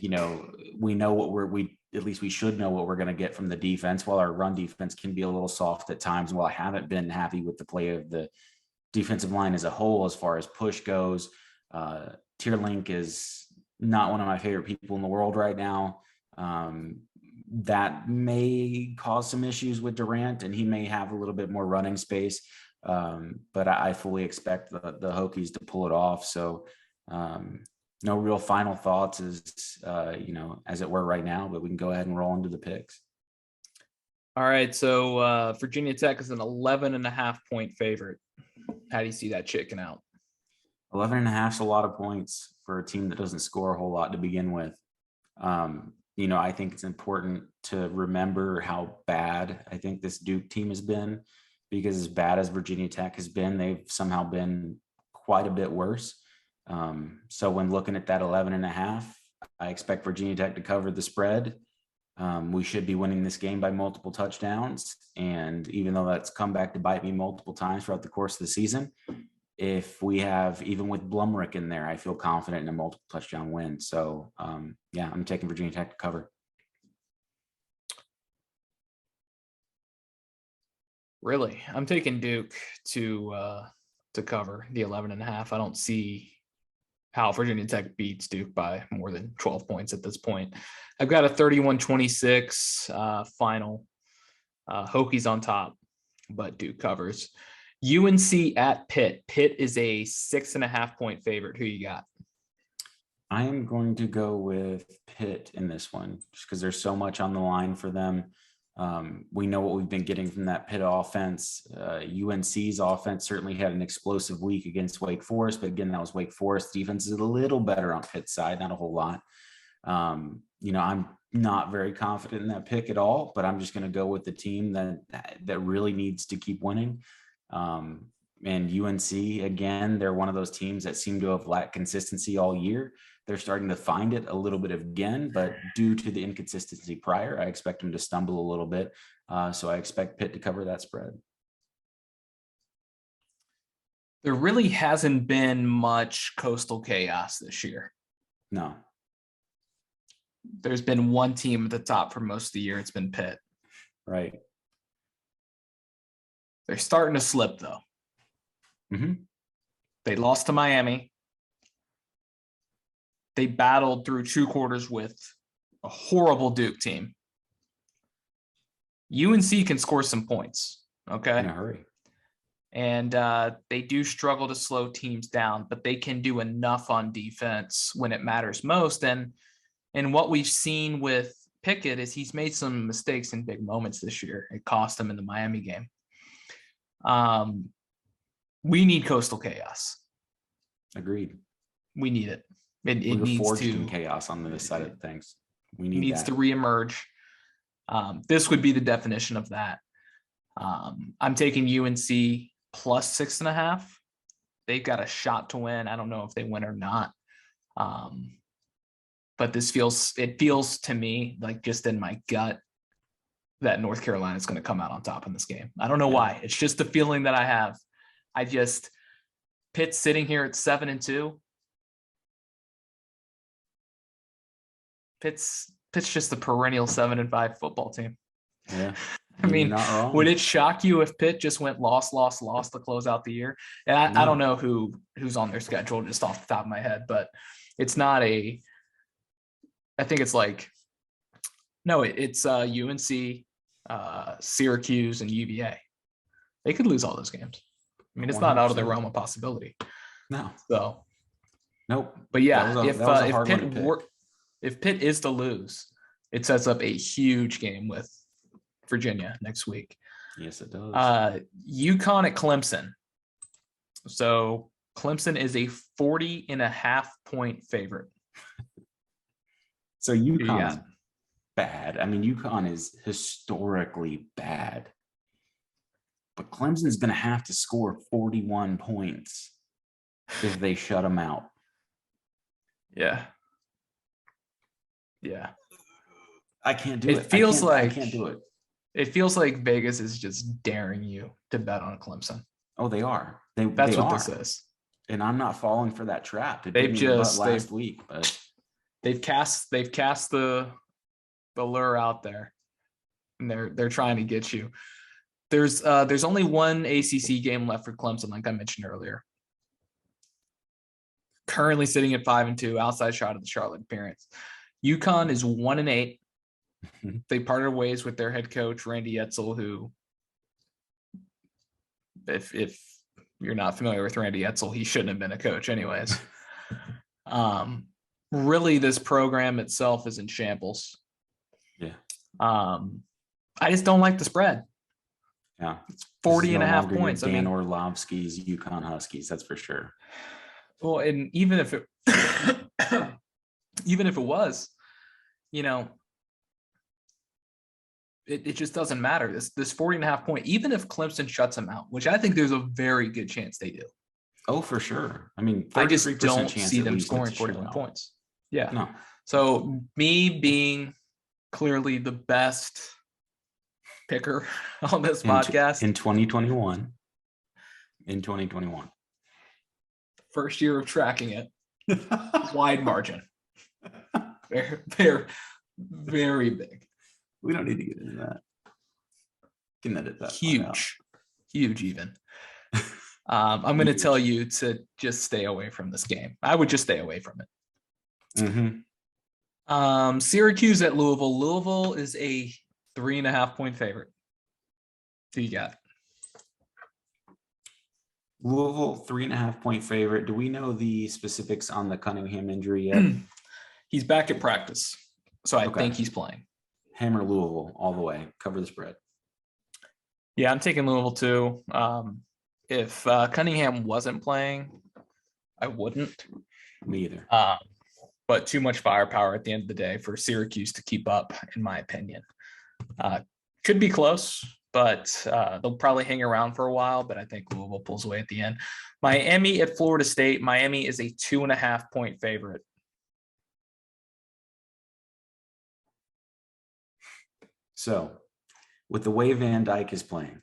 we know at least we should know what we're going to get from the defense. While our run defense can be a little soft at times, while I haven't been happy with the play of the defensive line as a whole, as far as push goes, Tierlink is not one of my favorite people in the world right now. That may cause some issues with Durant, and he may have a little bit more running space. But I fully expect the Hokies to pull it off. So no real final thoughts as it were right now, but we can go ahead and roll into the picks. All right. So Virginia Tech is an 11.5-point favorite. How do you see that checking out? 11.5 is a lot of points for a team that doesn't score a whole lot to begin with. I think it's important to remember how bad I think this Duke team has been, because as bad as Virginia Tech has been, they've somehow been quite a bit worse. So when looking at that 11.5, I expect Virginia Tech to cover the spread. We should be winning this game by multiple touchdowns. And even though that's come back to bite me multiple times throughout the course of the season, if we have, even with Blumrick in there, I feel confident in a multiple touchdown win. So I'm taking Virginia Tech to cover. Really? I'm taking Duke to cover the 11.5. I don't see how Virginia Tech beats Duke by more than 12 points at this point. I've got a 31-26 final. Hokies on top, but Duke covers. UNC at Pitt. Pitt is a 6.5-point favorite. Who you got? I am going to go with Pitt in this one, just because there's so much on the line for them. We know what we've been getting from that Pitt offense. UNC's offense certainly had an explosive week against Wake Forest, but again, that was Wake Forest. Defense is a little better on Pitt's side, not a whole lot. I'm not very confident in that pick at all, but I'm just going to go with the team that really needs to keep winning. And UNC, again, they're one of those teams that seem to have lacked consistency all year. They're starting to find it a little bit again, but due to the inconsistency prior, I expect them to stumble a little bit. So I expect Pitt to cover that spread. There really hasn't been much coastal chaos this year. No. There's been one team at the top for most of the year. It's been Pitt. Right. They're starting to slip, though. Mm-hmm. They lost to Miami. They battled through 2 quarters with a horrible Duke team. UNC can score some points, okay? In a hurry. And they do struggle to slow teams down, but they can do enough on defense when it matters most. And what we've seen with Pickett is he's made some mistakes in big moments this year. It cost him in the Miami game. We need coastal chaos. Agreed. We need it. It We're needs forged to in chaos on this side of things. We need needs that. to reemerge. This would be the definition of that. I'm taking UNC plus 6.5. They've got a shot to win. I don't know if they win or not. But it feels to me like, just in my gut, that North Carolina is going to come out on top in this game. I don't know why. It's just the feeling that I have. Pitt's sitting here at 7-2. Pitt's just a perennial 7-5 football team. Yeah. I mean, not wrong. Would it shock you if Pitt just went loss to close out the year? And I don't know who's on their schedule just off the top of my head, but it's not I think it's like, no, it's UNC, Syracuse, and UVA. They could lose all those games. I mean, it's 100%. Not out of the realm of possibility. No. So. Nope. But yeah, if Pitt is to lose, it sets up a huge game with Virginia next week. Yes, it does. Yukon at Clemson. So Clemson is a 40.5 point favorite. So Yukon's bad. I mean, Yukon is historically bad. But Clemson's going to have to score 41 points if they shut them out. Yeah. Yeah. I can't do it. I can't do it. It feels like Vegas is just daring you to bet on Clemson. Oh, they are. That's what this is. And I'm not falling for that trap. They've cast the lure out there, and they're trying to get you. There's only one ACC game left for Clemson, like I mentioned earlier. Currently sitting at 5-2, outside shot of the Charlotte appearance. Yukon is 1-8. They parted ways with their head coach, Randy Edsall, who, if you're not familiar with Randy Edsall, he shouldn't have been a coach anyways. Really, this program itself is in shambles. Yeah. I just don't like the spread. Yeah. It's 40.5 points. Dan Orlovsky's Yukon Huskies, that's for sure. Well, and even if it was, it just doesn't matter. This 40.5 point, even if Clemson shuts them out, which I think there's a very good chance they do. Oh, for sure. I mean, I just don't see them scoring 41 points. Yeah. No. So me being clearly the best picker on this podcast in 2021. First year of tracking it, wide margin. They're very big. We don't need to get into that. Can edit that. Huge even. I'm going to tell you to just stay away from this game. I would just stay away from it. Mm-hmm. Syracuse at Louisville. Louisville is a 3.5 point favorite. Who you got? Louisville, 3.5 point favorite. Do we know the specifics on the Cunningham injury yet? He's back at practice, so I think he's playing. Hammer Louisville all the way. Cover the spread. Yeah, I'm taking Louisville too. If Cunningham wasn't playing, I wouldn't. Me either. But too much firepower at the end of the day for Syracuse to keep up, in my opinion. Could be close, but they'll probably hang around for a while. But I think Louisville pulls away at the end. Miami at Florida State. Miami is a 2.5 point favorite. So, with the way Van Dyke is playing,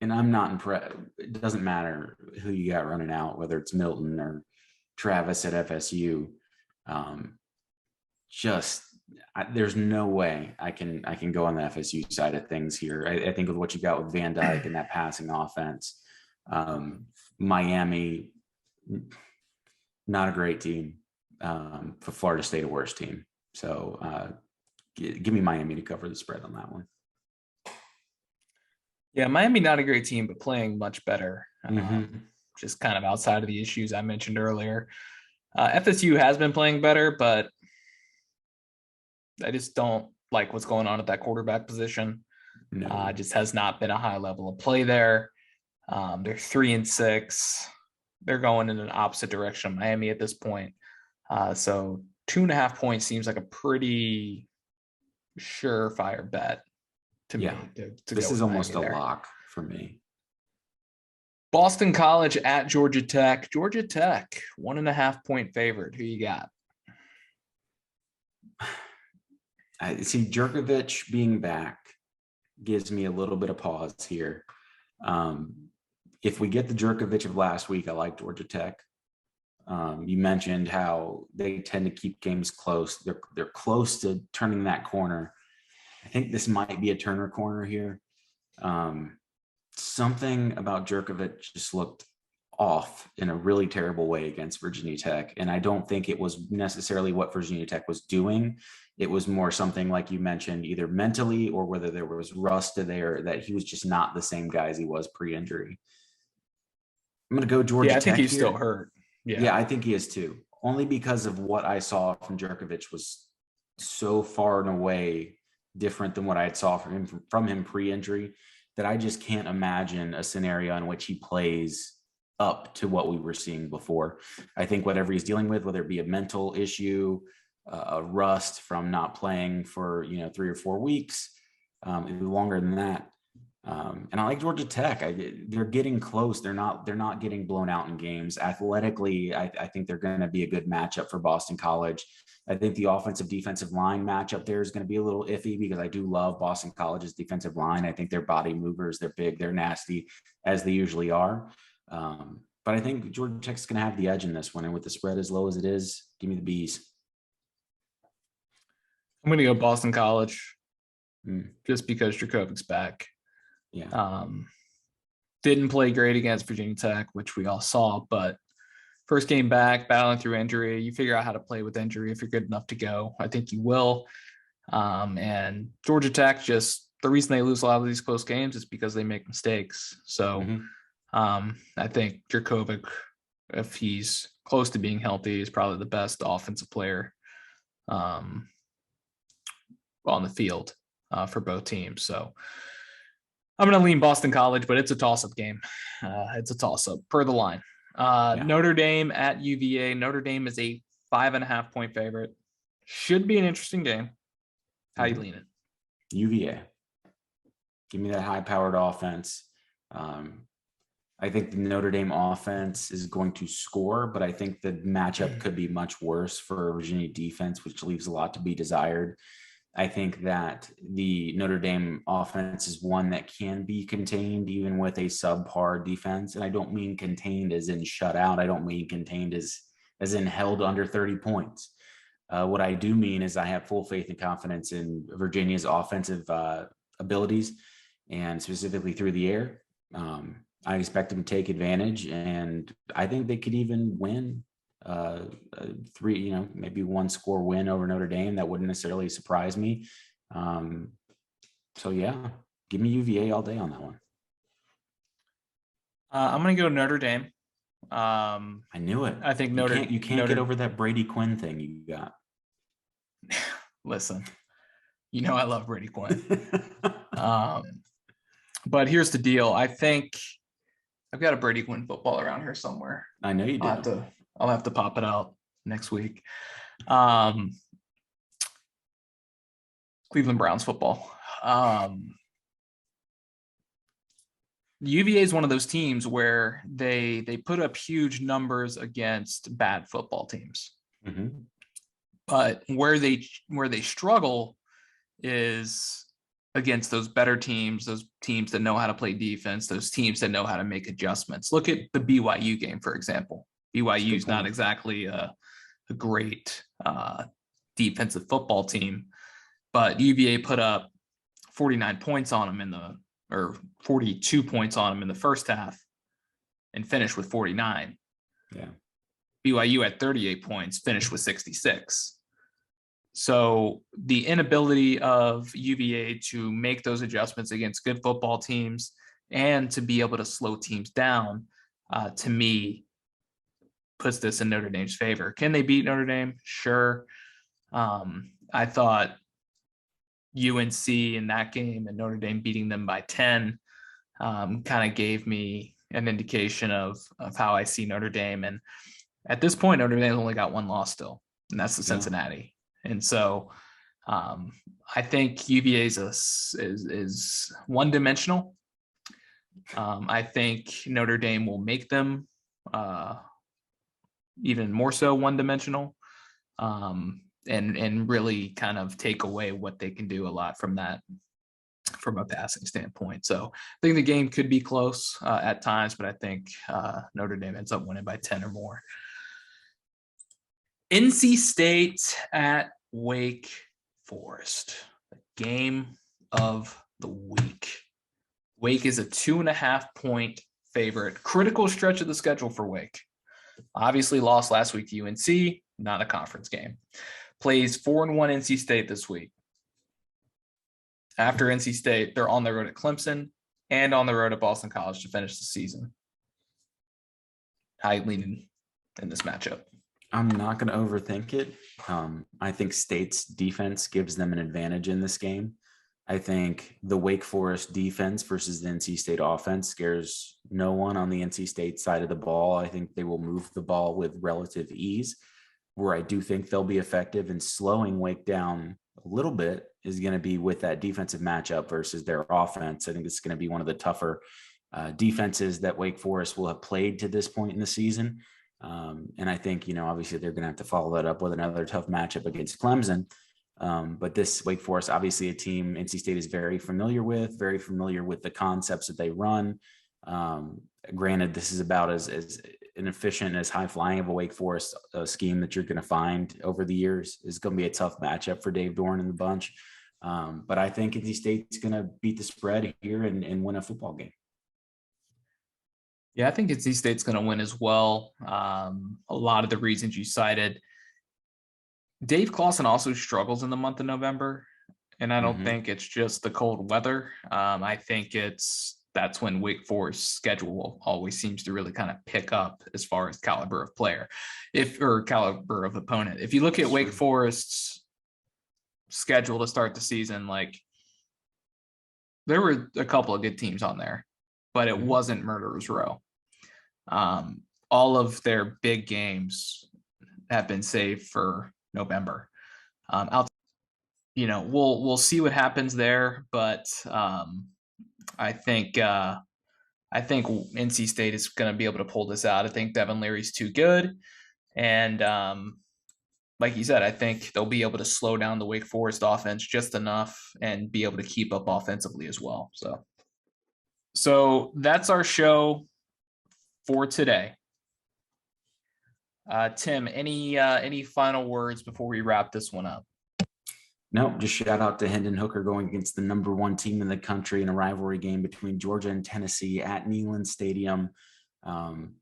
and I'm not impressed. It doesn't matter who you got running out, whether it's Milton or Travis at FSU. There's no way I can go on the FSU side of things here. I think of what you got with Van Dyke and that passing offense. Miami, not a great team. for Florida State, a worse team. So give me Miami to cover the spread on that one. Yeah, Miami not a great team, but playing much better. Mm-hmm. Just kind of outside of the issues I mentioned earlier. FSU has been playing better, but I just don't like what's going on at that quarterback position. No. Just has not been a high level of play there. They're 3-6. They're going in an opposite direction of Miami at this point. So 2.5 points seems like a pretty surefire bet to me. To this go is with almost Miami a there. lock for me. Boston College at Georgia Tech. Georgia Tech, 1.5 point favorite. Who you got? I see Djokovic being back gives me a little bit of pause here. If we get the Djokovic of last week, I like Georgia Tech. You mentioned how they tend to keep games close. They're close to turning that corner. I think this might be a Turner corner here. Something about Djokovic just looked off in a really terrible way against Virginia Tech. And I don't think it was necessarily what Virginia Tech was doing. It was more something like you mentioned, either mentally or whether there was rust there, that he was just not the same guy as he was pre-injury. I'm going to go Georgia Tech. Yeah, I think he's here. still hurt. Yeah, I think he is too. Only because of what I saw from Djokovic was so far and away different than what I saw from him pre-injury that I just can't imagine a scenario in which he plays up to what we were seeing before. I think whatever he's dealing with, whether it be a mental issue, a rust from not playing for 3 or 4 weeks, longer than that. And I like Georgia Tech. They're getting close. They're not getting blown out in games. Athletically, I think they're going to be a good matchup for Boston College. I think the offensive-defensive line matchup there is going to be a little iffy because I do love Boston College's defensive line. I think they're body movers. They're big. They're nasty, as they usually are. But I think Georgia Tech's going to have the edge in this one. And with the spread as low as it is, give me the Bees. I'm going to go Boston College just because Djokovic's back. Yeah. Didn't play great against Virginia Tech, which we all saw, but first game back, battling through injury. You figure out how to play with injury if you're good enough to go. I think you will. And Georgia Tech, just the reason they lose a lot of these close games is because they make mistakes. So I think Djokovic, if he's close to being healthy, is probably the best offensive player on the field for both teams. So I'm going to lean Boston College, but it's a toss-up game. It's a toss-up per the line. Notre Dame at UVA. Notre Dame is a 5.5 point favorite. Should be an interesting game. How you lean it? UVA. Give me that high-powered offense. I think the Notre Dame offense is going to score, but I think the matchup could be much worse for Virginia defense, which leaves a lot to be desired. I think that the Notre Dame offense is one that can be contained even with a subpar defense. And I don't mean contained as in shut out. I don't mean contained as in held under 30 points. What I do mean is I have full faith and confidence in Virginia's offensive abilities, and specifically through the air. I expect them to take advantage, and I think they could even win 3, maybe 1-score win over Notre Dame. That wouldn't necessarily surprise me. So yeah, give me UVA all day on that one. I'm going to go Notre Dame. I knew it. I think you can't get over that Brady Quinn thing you got. Listen, I love Brady Quinn. But here's the deal. I think I've got a Brady Quinn football around here somewhere. I know you do. I'll have to pop it out next week. Cleveland Browns football. UVA is one of those teams where they put up huge numbers against bad football teams. But where they struggle is against those better teams, those teams that know how to play defense, those teams that know how to make adjustments. Look at the BYU game, for example. BYU is not exactly a great defensive football team, but UVA put up 49 points on them or 42 points on them in the first half and finished with 49. Yeah. BYU at 38 points, finished with 66. So the inability of UVA to make those adjustments against good football teams and to be able to slow teams down, to me, puts this in Notre Dame's favor. Can they beat Notre Dame? Sure. I thought UNC in that game and Notre Dame beating them by 10 kind of gave me an indication of how I see Notre Dame. And at this point, Notre Dame's only got one loss still, and that's the Cincinnati. And so I think UVA is one-dimensional. I think Notre Dame will make them even more so one-dimensional, and really kind of take away what they can do a lot from that, from a passing standpoint. So I think the game could be close at times, but I think Notre Dame ends up winning by 10 or more. NC State at Wake Forest, the game of the week. Wake is a 2.5-point favorite. Critical stretch of the schedule for Wake. Obviously lost last week to UNC, not a conference game. Plays 4-1 NC State this week. After NC State, they're on the road at Clemson and on the road at Boston College to finish the season. How you leaning in this matchup? I'm not going to overthink it. I think State's defense gives them an advantage in this game. I think the Wake Forest defense versus the NC State offense scares no one on the NC State side of the ball. I think they will move the ball with relative ease. Where I do think they'll be effective in slowing Wake down a little bit is going to be with that defensive matchup versus their offense. I think it's going to be one of the tougher defenses that Wake Forest will have played to this point in the season. And I think, obviously they're going to have to follow that up with another tough matchup against Clemson. But this Wake Forest, obviously a team NC State is very familiar with the concepts that they run. Granted, this is about as inefficient, as high flying of a Wake Forest scheme that you're going to find over the years. Is going to be a tough matchup for Dave Dorn and the bunch. But I think NC State's going to beat the spread here and win a football game. Yeah, I think NC State's going to win as well. A lot of the reasons you cited. Dave Clawson also struggles in the month of November, and I don't think it's just the cold weather. I think that's when Wake Forest's schedule always seems to really kind of pick up as far as caliber of player, or caliber of opponent. If you look at Wake Forest's schedule to start the season, like there were a couple of good teams on there, but it wasn't Murderer's Row. All of their big games have been saved for November. We'll see what happens there, but I think NC State is going to be able to pull this out. I think Devin Leary's too good, and like you said, I think they'll be able to slow down the Wake Forest offense just enough and be able to keep up offensively as well. So that's our show for today. Tim, any final words before we wrap this one up? No, just shout out to Hendon Hooker going against the number one team in the country in a rivalry game between Georgia and Tennessee at Neyland Stadium.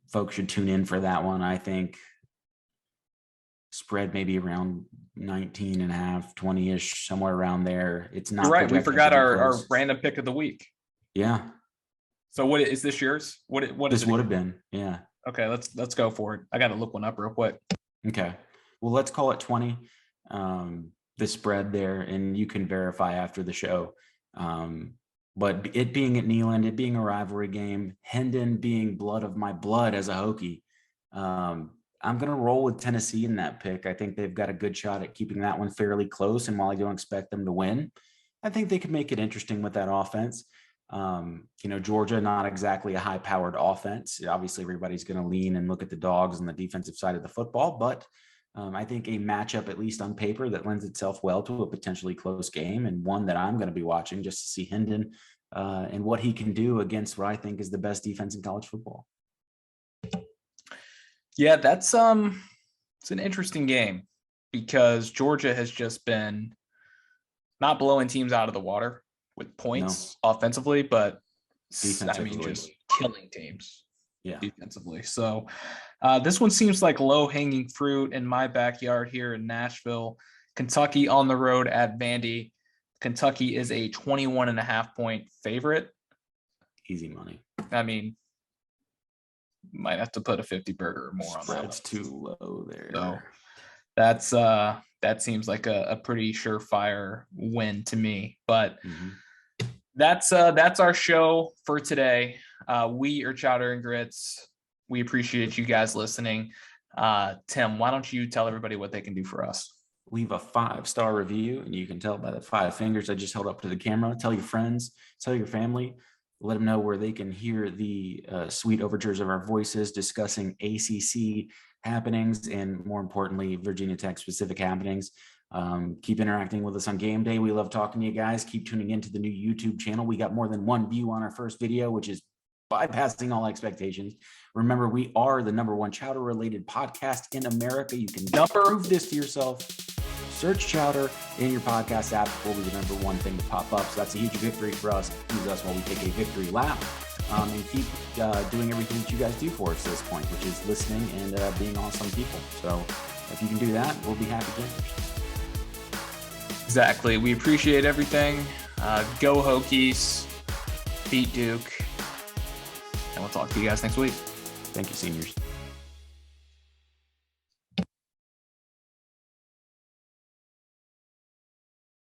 Folks should tune in for that one. I think spread maybe around 19.5, 20-ish, somewhere around there. It's not. You're right. We forgot our random pick of the week. Yeah. So what is this yours? What this would have been? Yeah. Okay, let's go for it. I got to look one up real quick. Okay. Well, let's call it 20. The spread there, and you can verify after the show. But it being at Neyland, it being a rivalry game, Hendon being blood of my blood as a Hokie, I'm going to roll with Tennessee in that pick. I think they've got a good shot at keeping that one fairly close. And while I don't expect them to win, I think they can make it interesting with that offense. Georgia, not exactly a high-powered offense. Obviously, everybody's going to lean and look at the dogs on the defensive side of the football, but I think a matchup, at least on paper, that lends itself well to a potentially close game, and one that I'm going to be watching just to see Hendon and what he can do against what I think is the best defense in college football. Yeah, that's it's an interesting game because Georgia has just been not blowing teams out of the water with points offensively, but just killing teams. defensively. So this one seems like low-hanging fruit in my backyard here in Nashville. Kentucky on the road at Vandy. Kentucky is a 21.5-point favorite. Easy money. I mean, might have to put a 50 burger or more on that. It's too low there. So that seems like a pretty surefire win to me. But that's our show for today. We are Chowder and Grits. We appreciate you guys listening. Tim, why don't you tell everybody what they can do for us? Leave a 5-star review, and you can tell by the 5 fingers I just held up to the camera. Tell your friends, tell your family, let them know where they can hear the sweet overtures of our voices discussing ACC happenings and, more importantly, Virginia Tech specific happenings. Keep interacting with us on game day. We love talking to you guys. Keep tuning into the new YouTube channel. We got more than 1 view on our first video, which is bypassing all expectations. Remember, we are the #1 Chowder-related podcast in America. You can prove this to yourself. Search Chowder in your podcast app. Will be the #1 thing to pop up. So that's a huge victory for us. Use us while we take a victory lap. And keep doing everything that you guys do for us at this point, which is listening and being awesome people. So if you can do that, we'll be happy campers. Exactly. We appreciate everything. Go Hokies. Beat Duke. And we'll talk to you guys next week. Thank you, seniors.